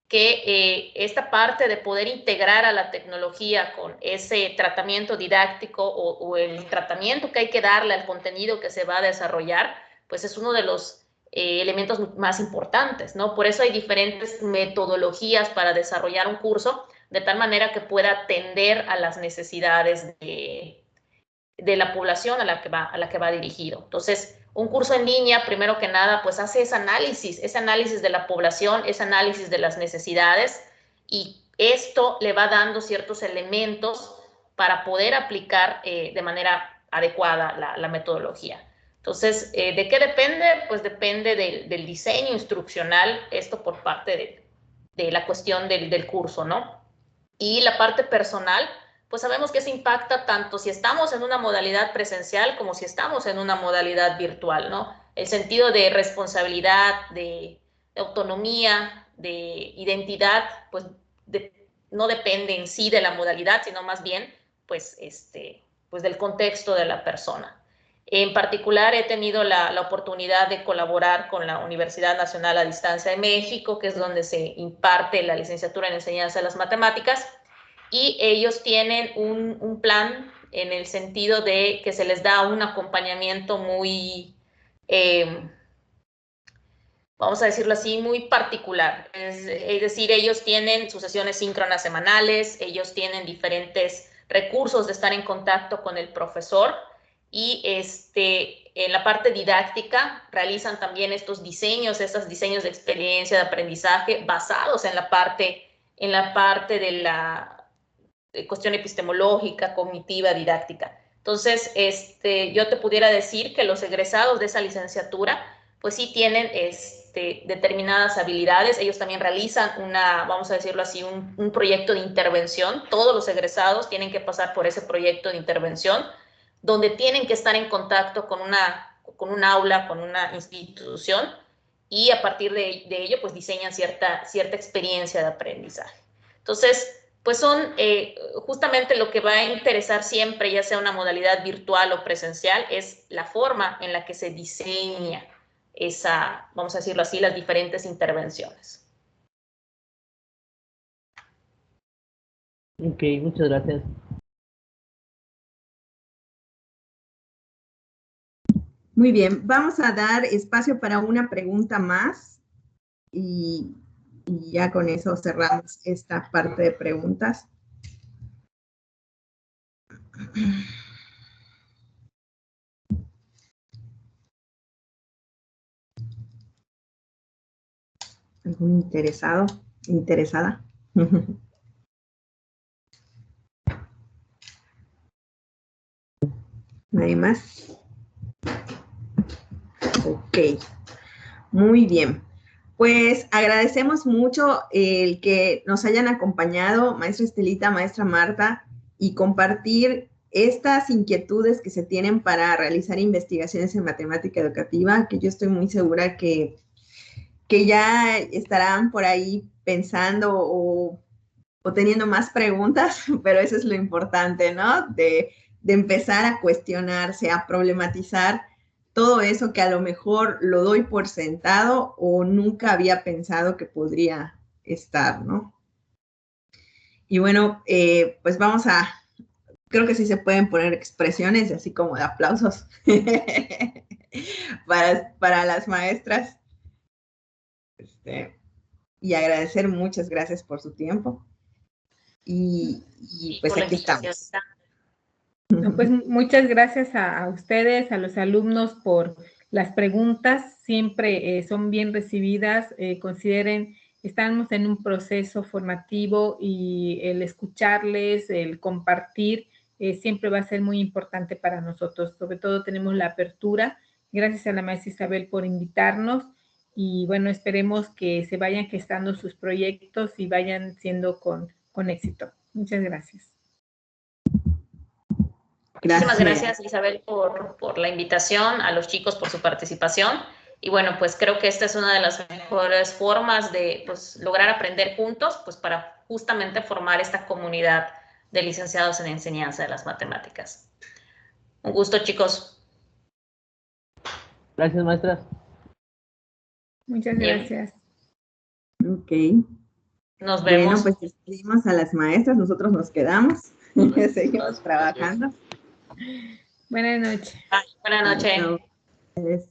que esta parte de poder integrar a la tecnología con ese tratamiento didáctico o el tratamiento que hay que darle al contenido que se va a desarrollar, pues es uno de los elementos más importantes, ¿no? Por eso hay diferentes metodologías para desarrollar un curso, de tal manera que pueda atender a las necesidades de la población a la que va dirigido. Entonces, un curso en línea, primero que nada, pues hace ese análisis de la población, ese análisis de las necesidades, y esto le va dando ciertos elementos para poder aplicar de manera adecuada la metodología. Entonces, ¿de qué depende? Pues depende del diseño instruccional, esto por parte de la cuestión del curso, ¿no? Y la parte personal, pues sabemos que eso impacta tanto si estamos en una modalidad presencial como si estamos en una modalidad virtual, ¿no? El sentido de responsabilidad, de autonomía, de identidad, pues no depende en sí de la modalidad, sino más bien, pues, pues del contexto de la persona. En particular, he tenido la oportunidad de colaborar con la Universidad Nacional a Distancia de México, que es donde se imparte la licenciatura en enseñanza de las matemáticas, y ellos tienen un plan en el sentido de que se les da un acompañamiento muy, vamos a decirlo así, muy particular. Es decir, ellos tienen sus sesiones síncronas semanales, ellos tienen diferentes recursos de estar en contacto con el profesor, y en la parte didáctica realizan también estos diseños de experiencia de aprendizaje basados en la parte de la cuestión epistemológica, cognitiva, didáctica. Entonces, yo te pudiera decir que los egresados de esa licenciatura, pues sí tienen determinadas habilidades. Ellos también realizan vamos a decirlo así, un proyecto de intervención. Todos los egresados tienen que pasar por ese proyecto de intervención, donde tienen que estar en contacto con un aula, con una institución, y a partir de ello, pues diseñan cierta experiencia de aprendizaje. Entonces, pues son justamente lo que va a interesar siempre, ya sea una modalidad virtual o presencial, es la forma en la que se diseña vamos a decirlo así, las diferentes intervenciones. Ok, muchas gracias. Muy bien, vamos a dar espacio para una pregunta más y ya con eso cerramos esta parte de preguntas. ¿Algún interesado? ¿Interesada? ¿Nadie más? Ok, muy bien. Pues agradecemos mucho el que nos hayan acompañado, maestra Estelita, maestra Marta, y compartir estas inquietudes que se tienen para realizar investigaciones en matemática educativa, que yo estoy muy segura que ya estarán por ahí pensando o o teniendo más preguntas, pero eso es lo importante, ¿no? De empezar a cuestionarse, a problematizar todo eso que a lo mejor lo doy por sentado o nunca había pensado que podría estar, ¿no? Y bueno, pues vamos a, creo que sí se pueden poner expresiones así como de aplausos para las maestras. Y agradecer, muchas gracias por su tiempo. Y pues aquí estamos. No, pues muchas gracias a ustedes, a los alumnos por las preguntas. Siempre son bien recibidas. Consideren, estamos en un proceso formativo y el escucharles, el compartir, siempre va a ser muy importante para nosotros. Sobre todo tenemos la apertura. Gracias a la maestra Isabel por invitarnos. Y bueno, esperemos que se vayan gestando sus proyectos y vayan siendo con éxito. Muchas gracias. Muchísimas gracias, Isabel, por la invitación, a los chicos por su participación. Y bueno, pues creo que esta es una de las mejores formas de pues, lograr aprender juntos, pues para justamente formar esta comunidad de licenciados en enseñanza de las matemáticas. Un gusto, chicos. Gracias, maestras. Muchas gracias. Ok. Nos vemos. Bueno, pues despedimos a las maestras, nosotros nos quedamos, seguimos trabajando. Buenas noches. Buenas noches.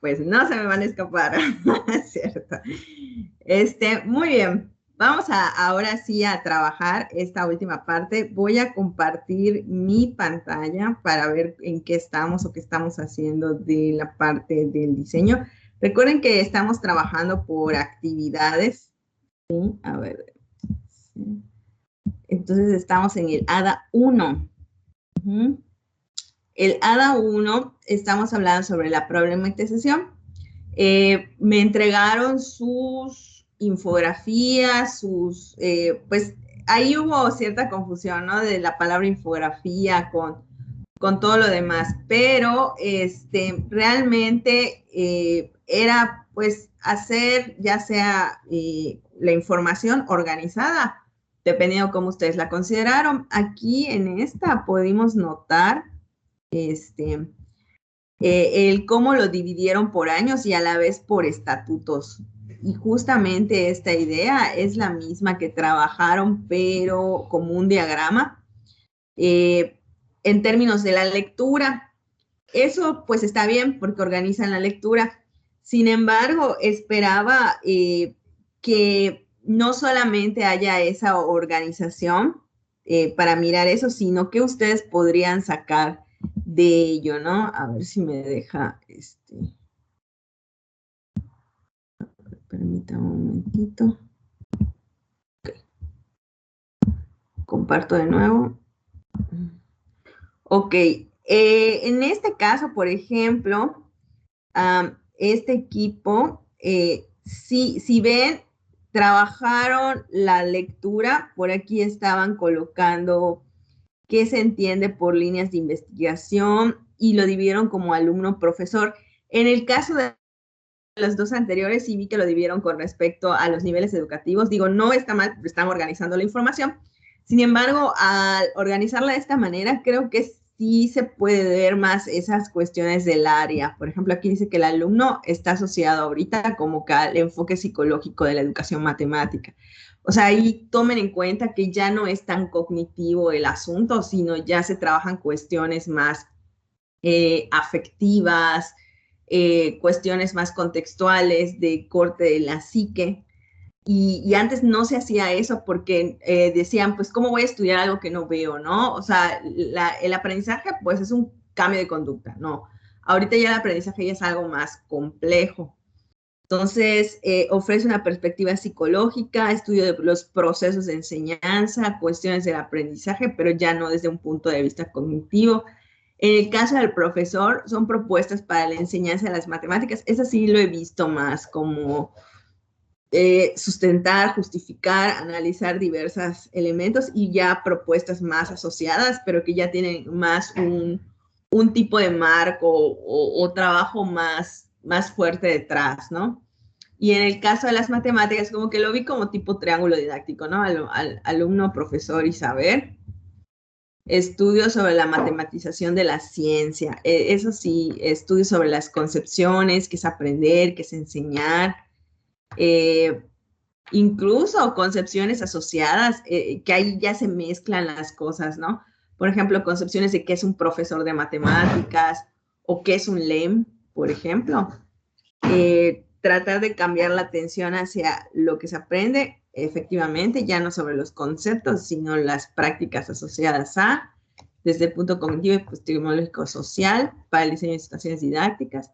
Pues no se me van a escapar, ¿cierto? Muy bien, vamos ahora sí a trabajar esta última parte. Voy a compartir mi pantalla para ver en qué estamos o qué estamos haciendo de la parte del diseño. Recuerden que estamos trabajando por actividades. ¿Sí? A ver. Sí. Entonces estamos en el ADA 1. El ADA 1, estamos hablando sobre la problematización. Me entregaron sus infografías, pues ahí hubo cierta confusión, ¿no? De la palabra infografía con todo lo demás, pero realmente era pues hacer ya sea la información organizada, dependiendo cómo ustedes la consideraron. Aquí en esta pudimos notar el cómo lo dividieron por años y a la vez por estatutos. Y justamente esta idea es la misma que trabajaron, pero como un diagrama. En términos de la lectura, eso pues está bien porque organizan la lectura. Sin embargo, esperaba que no solamente haya esa organización para mirar eso, sino que ustedes podrían sacar de ello, ¿no? A ver si me deja, permítame un momentito. Okay. Comparto de nuevo. Ok, en este caso, por ejemplo, este equipo, si ven, trabajaron la lectura, por aquí estaban colocando qué se entiende por líneas de investigación y lo dividieron como alumno-profesor. En el caso de los dos anteriores, sí vi que lo dividieron con respecto a los niveles educativos. Digo, no está mal, están organizando la información. Sin embargo, al organizarla de esta manera, creo que sí se puede ver más esas cuestiones del área. Por ejemplo, aquí dice que el alumno está asociado ahorita como que al enfoque psicológico de la educación matemática. O sea, ahí tomen en cuenta que ya no es tan cognitivo el asunto, sino ya se trabajan cuestiones más afectivas, cuestiones más contextuales de corte de la psique. Y antes no se hacía eso porque decían, pues, ¿cómo voy a estudiar algo que no veo, no? O sea, el aprendizaje, pues, es un cambio de conducta, ¿no? Ahorita ya el aprendizaje ya es algo más complejo. Entonces, ofrece una perspectiva psicológica, estudio de los procesos de enseñanza, cuestiones del aprendizaje, pero ya no desde un punto de vista cognitivo. En el caso del profesor, son propuestas para la enseñanza de las matemáticas. Eso sí lo he visto más como sustentar, justificar, analizar diversos elementos y ya propuestas más asociadas, pero que ya tienen más un tipo de marco o trabajo más fuerte detrás, ¿no? Y en el caso de las matemáticas, como que lo vi como tipo triángulo didáctico, ¿no? Alumno, profesor y saber. Estudios sobre la matematización de la ciencia. Eso sí, estudios sobre las concepciones, qué es aprender, qué es enseñar. Incluso concepciones asociadas, que ahí ya se mezclan las cosas, ¿no? Por ejemplo, concepciones de qué es un profesor de matemáticas o qué es un LEM, por ejemplo. Tratar de cambiar la atención hacia lo que se aprende, efectivamente, ya no sobre los conceptos, sino las prácticas asociadas a, desde el punto cognitivo y epistemológico social, para el diseño de situaciones didácticas,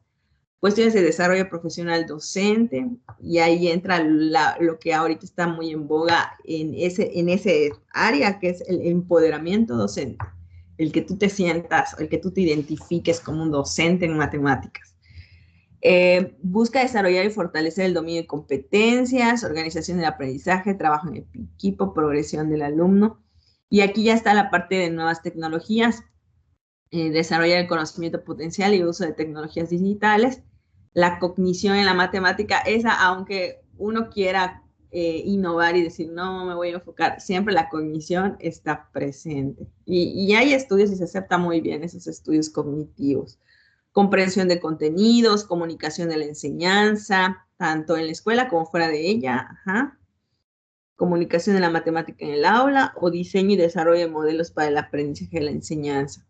cuestiones de desarrollo profesional docente, y ahí entra lo que ahorita está muy en boga en ese área, que es el empoderamiento docente, el que tú te sientas, el que tú te identifiques como un docente en matemáticas. Busca desarrollar y fortalecer el dominio de competencias, organización del aprendizaje, trabajo en equipo, progresión del alumno. Y aquí ya está la parte de nuevas tecnologías, desarrollar el conocimiento potencial y uso de tecnologías digitales. La cognición en la matemática, esa, aunque uno quiera innovar y decir, no, me voy a enfocar, siempre la cognición está presente. Y hay estudios y se acepta muy bien esos estudios cognitivos. Comprensión de contenidos, comunicación de la enseñanza, tanto en la escuela como fuera de ella, comunicación de la matemática en el aula o diseño y desarrollo de modelos para el aprendizaje de la enseñanza.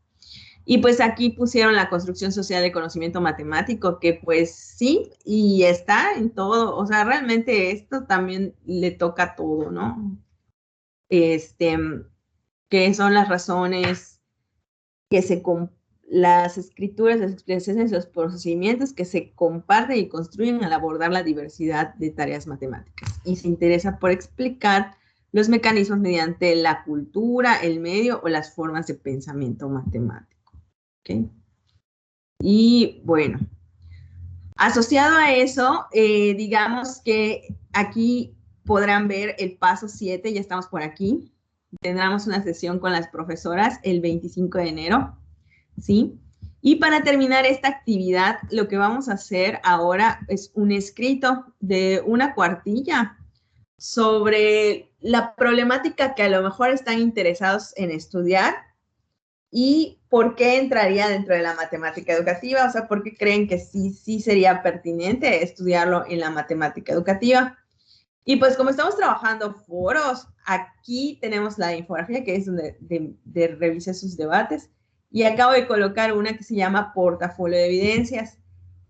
Y pues aquí pusieron la construcción social de conocimiento matemático, que pues sí, y está en todo, o sea, realmente esto también le toca a todo, ¿no? Que son las razones que las escrituras, las expresiones, los procedimientos que se comparten y construyen al abordar la diversidad de tareas matemáticas. Y se interesa por explicar los mecanismos mediante la cultura, el medio o las formas de pensamiento matemático. ¿Okay? Y bueno, asociado a eso, digamos que aquí podrán ver el paso 7, ya estamos por aquí. Tendremos una sesión con las profesoras el 25 de enero. ¿Sí? Y para terminar esta actividad, lo que vamos a hacer ahora es un escrito de una cuartilla sobre la problemática que a lo mejor están interesados en estudiar y por qué entraría dentro de la matemática educativa, o sea, por qué creen que sí sería pertinente estudiarlo en la matemática educativa. Y pues como estamos trabajando foros, aquí tenemos la infografía que es donde revisé sus debates. Y acabo de colocar una que se llama portafolio de evidencias.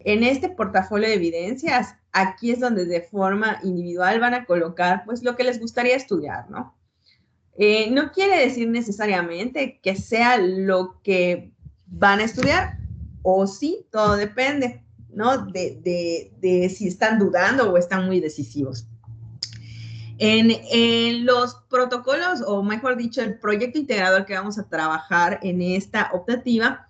En este portafolio de evidencias, aquí es donde de forma individual van a colocar pues lo que les gustaría estudiar, ¿no? No quiere decir necesariamente que sea lo que van a estudiar, o sí, todo depende, ¿no? De si están dudando o están muy decisivos. En los protocolos, o mejor dicho, el proyecto integrador que vamos a trabajar en esta optativa,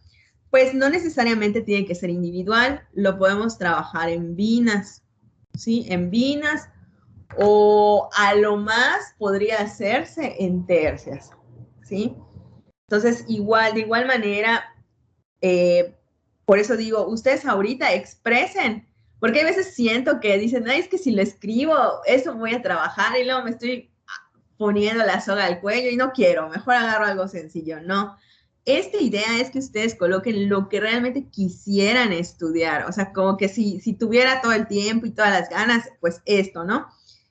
pues no necesariamente tiene que ser individual, lo podemos trabajar en binas, ¿sí? En binas, o a lo más podría hacerse en tercias, ¿sí? Entonces, de igual manera, por eso digo, ustedes ahorita expresen, porque a veces siento que dicen, ay, es que si lo escribo, eso voy a trabajar y luego me estoy poniendo la soga al cuello y no quiero, mejor agarro algo sencillo. No, esta idea es que ustedes coloquen lo que realmente quisieran estudiar, o sea, como que si tuviera todo el tiempo y todas las ganas, pues esto, ¿no?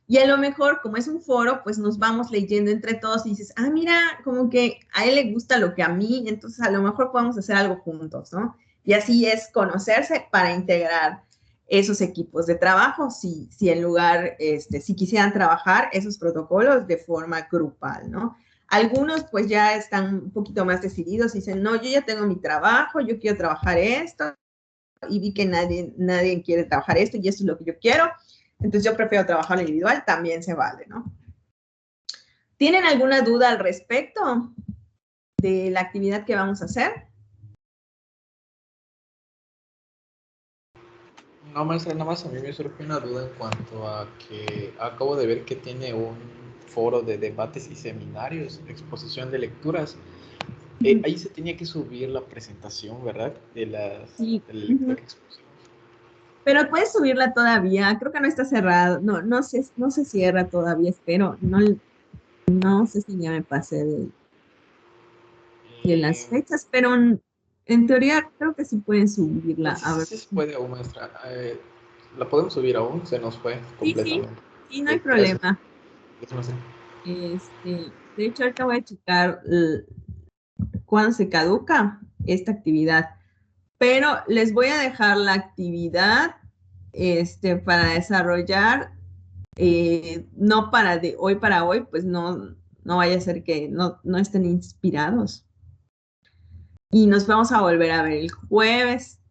Y a lo mejor, como es un foro, pues nos vamos leyendo entre todos y dices, ah, mira, como que a él le gusta lo que a mí, entonces a lo mejor podemos hacer algo juntos, ¿no? Y así es conocerse para integrar esos equipos de trabajo, si en lugar, si quisieran trabajar esos protocolos de forma grupal, ¿no? Algunos pues ya están un poquito más decididos y dicen, no, yo ya tengo mi trabajo, yo quiero trabajar esto y vi que nadie quiere trabajar esto y esto es lo que yo quiero, entonces yo prefiero trabajar individual, también se vale, ¿no? ¿Tienen alguna duda al respecto de la actividad que vamos a hacer? No, maestra, nada más a mí me surge una duda en cuanto a que acabo de ver que tiene un foro de debates y seminarios, exposición de lecturas. Ahí se tenía que subir la presentación, ¿verdad? De la Sí. lectura que expusimos. Pero puedes subirla todavía, creo que no está cerrado, no sé, no se cierra todavía, espero, no sé si ya me pasé de las fechas, pero en teoría creo que sí pueden subirla. A ver. Sí se puede aún, maestra. ¿La podemos subir aún? Se nos fue completamente. Sí, no hay Gracias. problema. Gracias, maestra. De hecho, ahorita voy a checar cuándo se caduca esta actividad, pero les voy a dejar la actividad para desarrollar, no para de hoy para hoy, pues no vaya a ser que no estén inspirados. Y nos vamos a volver a ver el jueves.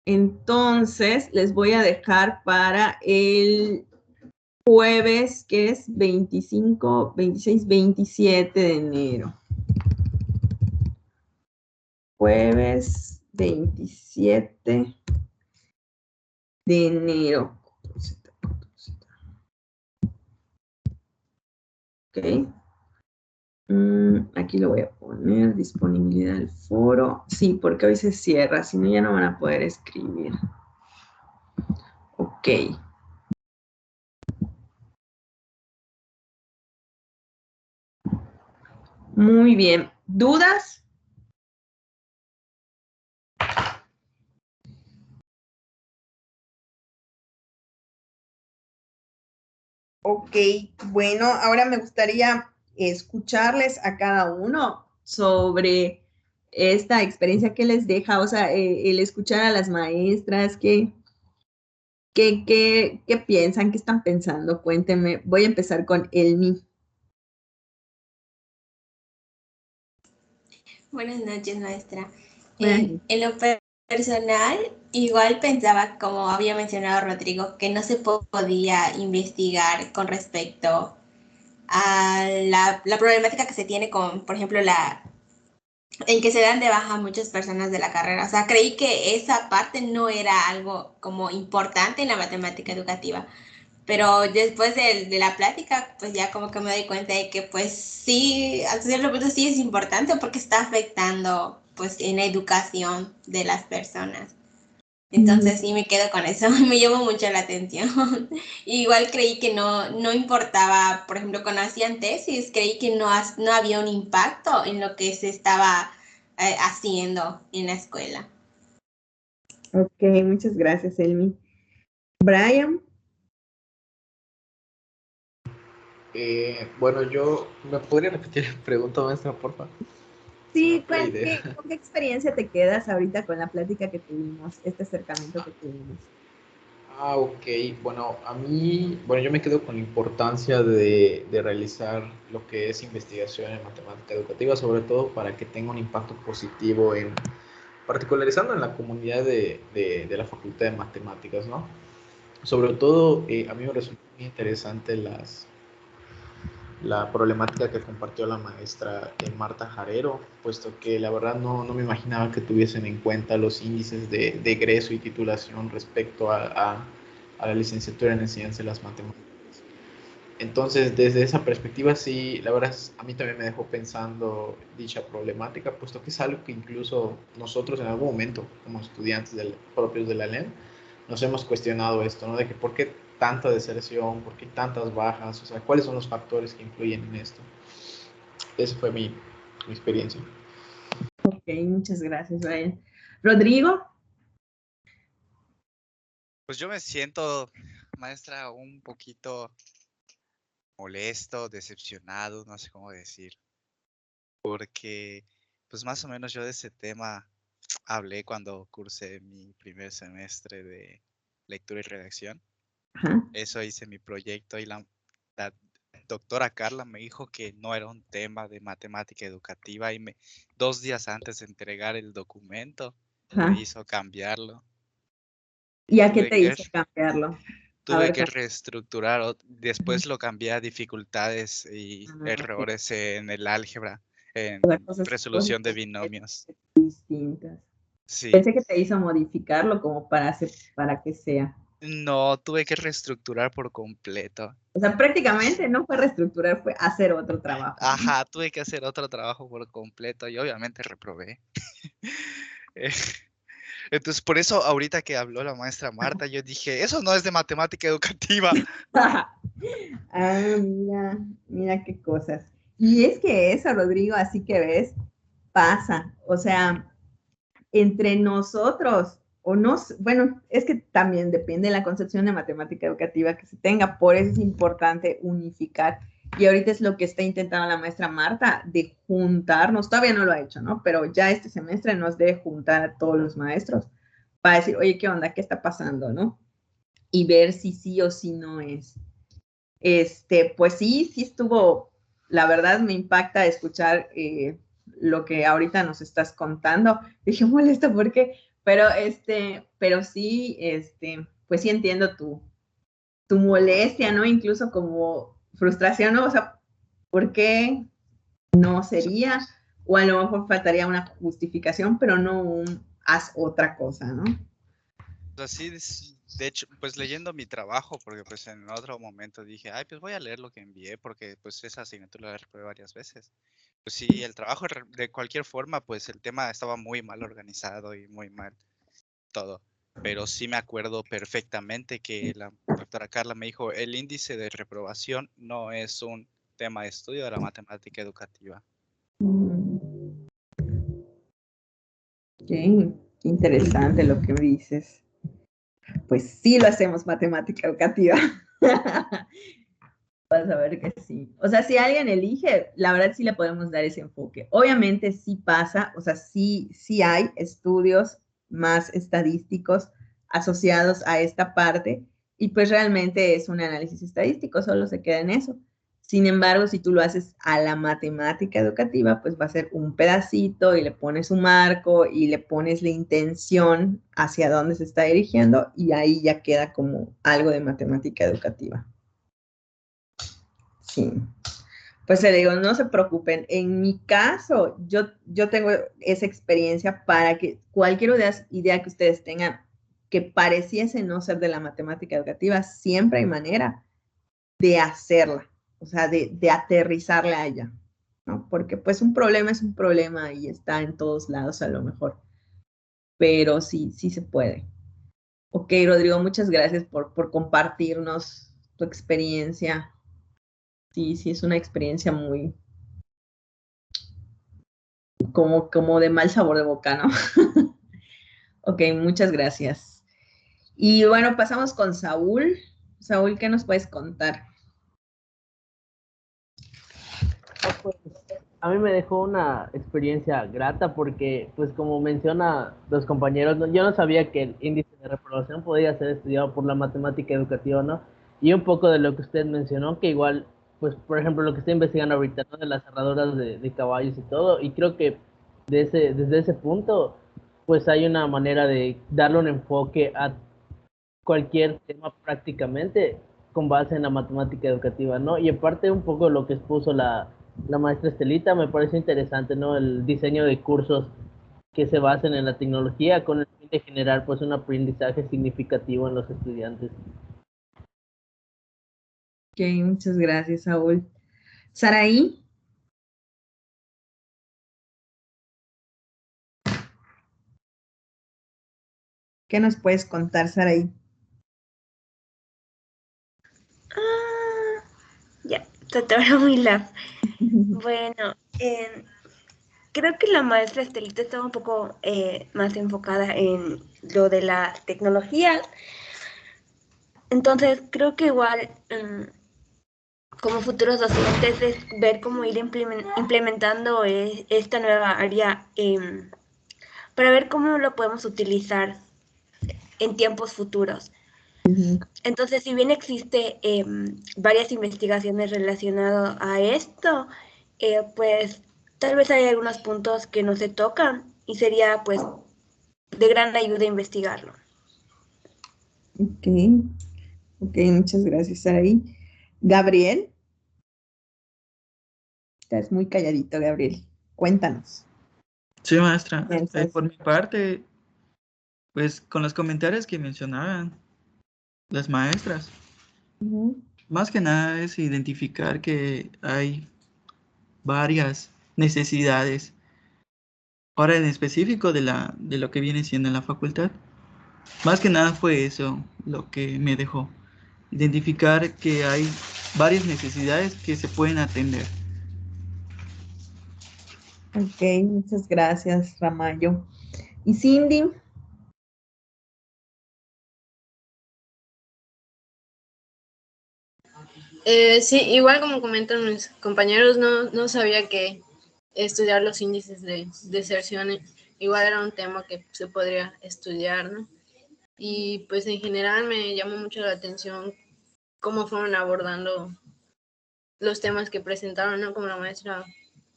Entonces, les voy a dejar para el jueves, que es 25, 26, 27 de enero. Jueves 27 de enero. Ok. Aquí lo voy a poner, disponibilidad del foro. Sí, porque hoy se cierra, si no ya no van a poder escribir. Ok. Muy bien. ¿Dudas? Ok, bueno, ahora me gustaría escucharles a cada uno sobre esta experiencia que les deja, o sea, el escuchar a las maestras, ¿qué piensan? ¿Qué están pensando? Cuéntenme. Voy a empezar con Elmi. Buenas noches, maestra. Buenas noches. En lo personal, igual pensaba, como había mencionado Rodrigo, que no se podía investigar con respecto a la problemática que se tiene con, por ejemplo, en que se dan de baja muchas personas de la carrera. O sea, creí que esa parte no era algo como importante en la matemática educativa. Pero después de la plática, pues ya como que me doy cuenta de que pues sí, hasta cierto punto sí es importante porque está afectando pues en la educación de las personas. Entonces sí me quedo con eso, me llamó mucho la atención. Igual creí que no importaba, por ejemplo, cuando hacían tesis, creí que no había un impacto en lo que se estaba haciendo en la escuela. Ok, muchas gracias, Elmi. Brian. Bueno, ¿me podría repetir la pregunta, maestra, por favor? Sí, La idea. ¿con qué experiencia te quedas ahorita con la plática que tuvimos, este acercamiento que tuvimos? Ok. Bueno, yo me quedo con la importancia de realizar lo que es investigación en matemática educativa, sobre todo para que tenga un impacto positivo particularizando en la comunidad de la Facultad de Matemáticas, ¿no? Sobre todo, a mí me resultó muy interesante la problemática que compartió la maestra Marta Jarero, puesto que la verdad no me imaginaba que tuviesen en cuenta los índices de egreso y titulación respecto a la licenciatura en enseñanza de las matemáticas. Entonces, desde esa perspectiva, sí, la verdad, a mí también me dejó pensando dicha problemática, puesto que es algo que incluso nosotros en algún momento, como estudiantes propios de la LEM, nos hemos cuestionado esto, ¿no? De que por qué tanta deserción, por qué tantas bajas, o sea, cuáles son los factores que influyen en esto. Esa fue mi experiencia. Ok, muchas gracias, Brian. Rodrigo. Pues yo me siento, maestra, un poquito molesto, decepcionado, no sé cómo decir, porque pues más o menos yo de ese tema hablé cuando cursé mi primer semestre de lectura y redacción. Ajá. Eso hice mi proyecto y la doctora Carla me dijo que no era un tema de matemática educativa y 2 días antes de entregar el documento Ajá. me hizo cambiarlo. ¿Y a qué te hizo cambiarlo? Tuve que reestructurar, después lo cambié a dificultades y errores en el álgebra, en resolución de binomios. Distintas. Sí. Pensé que te hizo modificarlo como para que sea. No, tuve que reestructurar por completo. O sea, prácticamente no fue reestructurar, fue hacer otro trabajo. Ajá, tuve que hacer otro trabajo por completo y obviamente reprobé. Entonces, por eso ahorita que habló la maestra Marta, yo dije, eso no es de matemática educativa. Mira, mira qué cosas. Y es que eso, Rodrigo, así que ves, pasa. O sea, entre nosotros, o no, bueno, es que también depende de la concepción de matemática educativa que se tenga, por eso es importante unificar. Y ahorita es lo que está intentando la maestra Marta, de juntarnos, todavía no lo ha hecho, ¿no? Pero ya este semestre nos debe juntar a todos los maestros para decir, oye, ¿qué onda? ¿Qué está pasando, no? Y ver si sí o si no es. Pues sí, sí estuvo, la verdad me impacta escuchar lo que ahorita nos estás contando. Dije, molesta, ¿por qué? Pero sí, pues sí entiendo tu molestia, ¿no? Incluso como frustración, ¿no? O sea, ¿por qué no sería? O a lo mejor faltaría una justificación, pero no un haz otra cosa, ¿no? Así, de hecho, pues leyendo mi trabajo, porque pues en otro momento dije, ay, pues voy a leer lo que envié, porque pues esa asignatura la reprobé varias veces. Pues sí, el trabajo de cualquier forma, pues el tema estaba muy mal organizado y muy mal todo. Pero sí me acuerdo perfectamente que la doctora Carla me dijo, el índice de reprobación no es un tema de estudio de la matemática educativa. Qué interesante lo que me dices. Pues sí lo hacemos matemática educativa. Vas a ver que sí. O sea, si alguien elige, la verdad sí le podemos dar ese enfoque. Obviamente sí pasa, o sea, sí hay estudios más estadísticos asociados a esta parte y pues realmente es un análisis estadístico, solo se queda en eso. Sin embargo, si tú lo haces a la matemática educativa, pues va a ser un pedacito y le pones un marco y le pones la intención hacia dónde se está dirigiendo y ahí ya queda como algo de matemática educativa. Sí. Pues le digo, no se preocupen. En mi caso, yo tengo esa experiencia para que cualquier idea que ustedes tengan que pareciese no ser de la matemática educativa, siempre hay manera de hacerla, o sea, de aterrizarla a ella, ¿no? Porque pues un problema es un problema y está en todos lados a lo mejor, pero sí se puede. Ok, Rodrigo, muchas gracias por compartirnos tu experiencia. Sí, es una experiencia muy, como de mal sabor de boca, ¿no? Ok, muchas gracias. Y bueno, pasamos con Saúl. Saúl, ¿qué nos puedes contar? Pues, a mí me dejó una experiencia grata porque, pues como menciona los compañeros, yo no sabía que el índice de reprobación podía ser estudiado por la matemática educativa, ¿no? Y un poco de lo que usted mencionó, que igual, pues por ejemplo, lo que estoy investigando ahorita, ¿no? De las cerraduras de caballos y todo, y creo que desde ese punto, pues hay una manera de darle un enfoque a cualquier tema prácticamente con base en la matemática educativa, ¿no? Y aparte un poco lo que expuso la maestra Estelita, me parece interesante, ¿no? El diseño de cursos que se basen en la tecnología con el fin de generar pues un aprendizaje significativo en los estudiantes. Ok, muchas gracias, Saúl. Saraí. ¿Qué nos puedes contar, Saraí? Ya, tutorial muy lab. Bueno, creo que la maestra Estelita estaba un poco más enfocada en lo de la tecnología. Entonces, creo que igual como futuros docentes es ver cómo ir implementando esta nueva área para ver cómo lo podemos utilizar en tiempos futuros. Entonces, si bien existe varias investigaciones relacionadas a esto, pues tal vez hay algunos puntos que no se tocan y sería pues de gran ayuda investigarlo. Ok, muchas gracias, Saraí. Gabriel. Estás muy calladito, Gabriel. Cuéntanos. Sí, maestra. Por mi parte, pues con los comentarios que mencionaban las maestras, más que nada es identificar que hay varias necesidades Ahora en específico de lo que viene siendo en la facultad, más que nada fue eso lo que me dejó. Identificar que hay varias necesidades que se pueden atender. Ok, muchas gracias, Ramallo. ¿Y Cindy? Sí, igual como comentan mis compañeros, no sabía que estudiar los índices de deserción igual era un tema que se podría estudiar, ¿no? Y pues en general me llamó mucho la atención cómo fueron abordando los temas que presentaron, ¿no? Como la maestra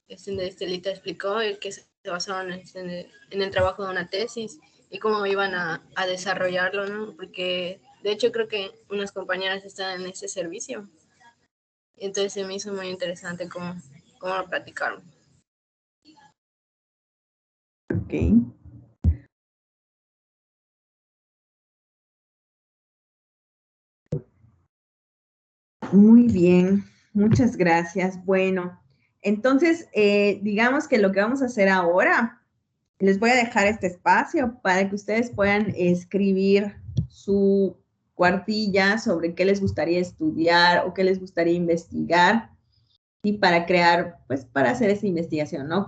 de Estelita explicó, que se basaban en el trabajo de una tesis y cómo iban a desarrollarlo, ¿no? Porque de hecho creo que unas compañeras están en ese servicio. Entonces se me hizo muy interesante cómo lo platicaron. Ok. Muy bien, muchas gracias. Bueno, entonces, digamos que lo que vamos a hacer ahora, les voy a dejar este espacio para que ustedes puedan escribir su cuartilla sobre qué les gustaría estudiar o qué les gustaría investigar y para crear, pues, para hacer esa investigación, ¿no?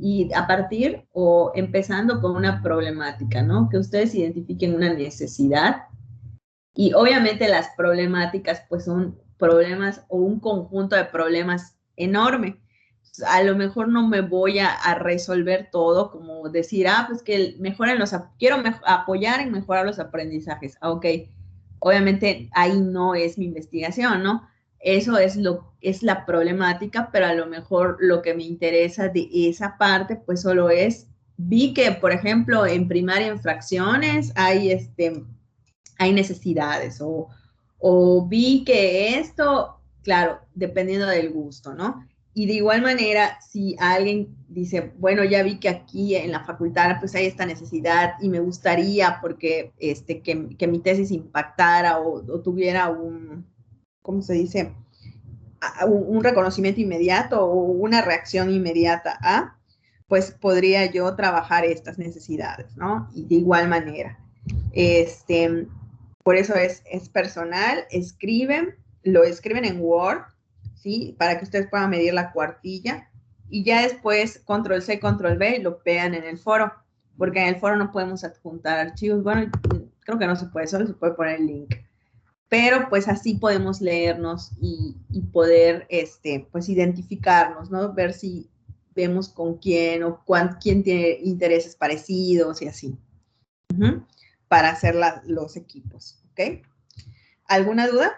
Y a partir o empezando con una problemática, ¿no? Que ustedes identifiquen una necesidad. Y obviamente las problemáticas pues son problemas o un conjunto de problemas enorme. A lo mejor no me voy a resolver todo, como decir, pues que quiero apoyar en mejorar los aprendizajes. Ok, obviamente ahí no es mi investigación, ¿no? Eso es la problemática, pero a lo mejor lo que me interesa de esa parte pues solo vi que, por ejemplo, en primaria en fracciones hay necesidades o vi que esto, claro, dependiendo del gusto, ¿no? Y de igual manera, si alguien dice, bueno, ya vi que aquí en la facultad pues hay esta necesidad y me gustaría porque que mi tesis impactara o tuviera ¿cómo se dice? Un reconocimiento inmediato o una reacción inmediata pues podría yo trabajar estas necesidades, ¿no? Y de igual manera. Por eso es personal, lo escriben en Word, ¿sí? Para que ustedes puedan medir la cuartilla y ya después control C, control V y lo pegan en el foro, porque en el foro no podemos adjuntar archivos. Bueno, creo que no se puede, solo se puede poner el link. Pero pues así podemos leernos y poder, pues identificarnos, ¿no? Ver si vemos con quién o quién tiene intereses parecidos y así. Para hacer los equipos, ¿ok? ¿Alguna duda?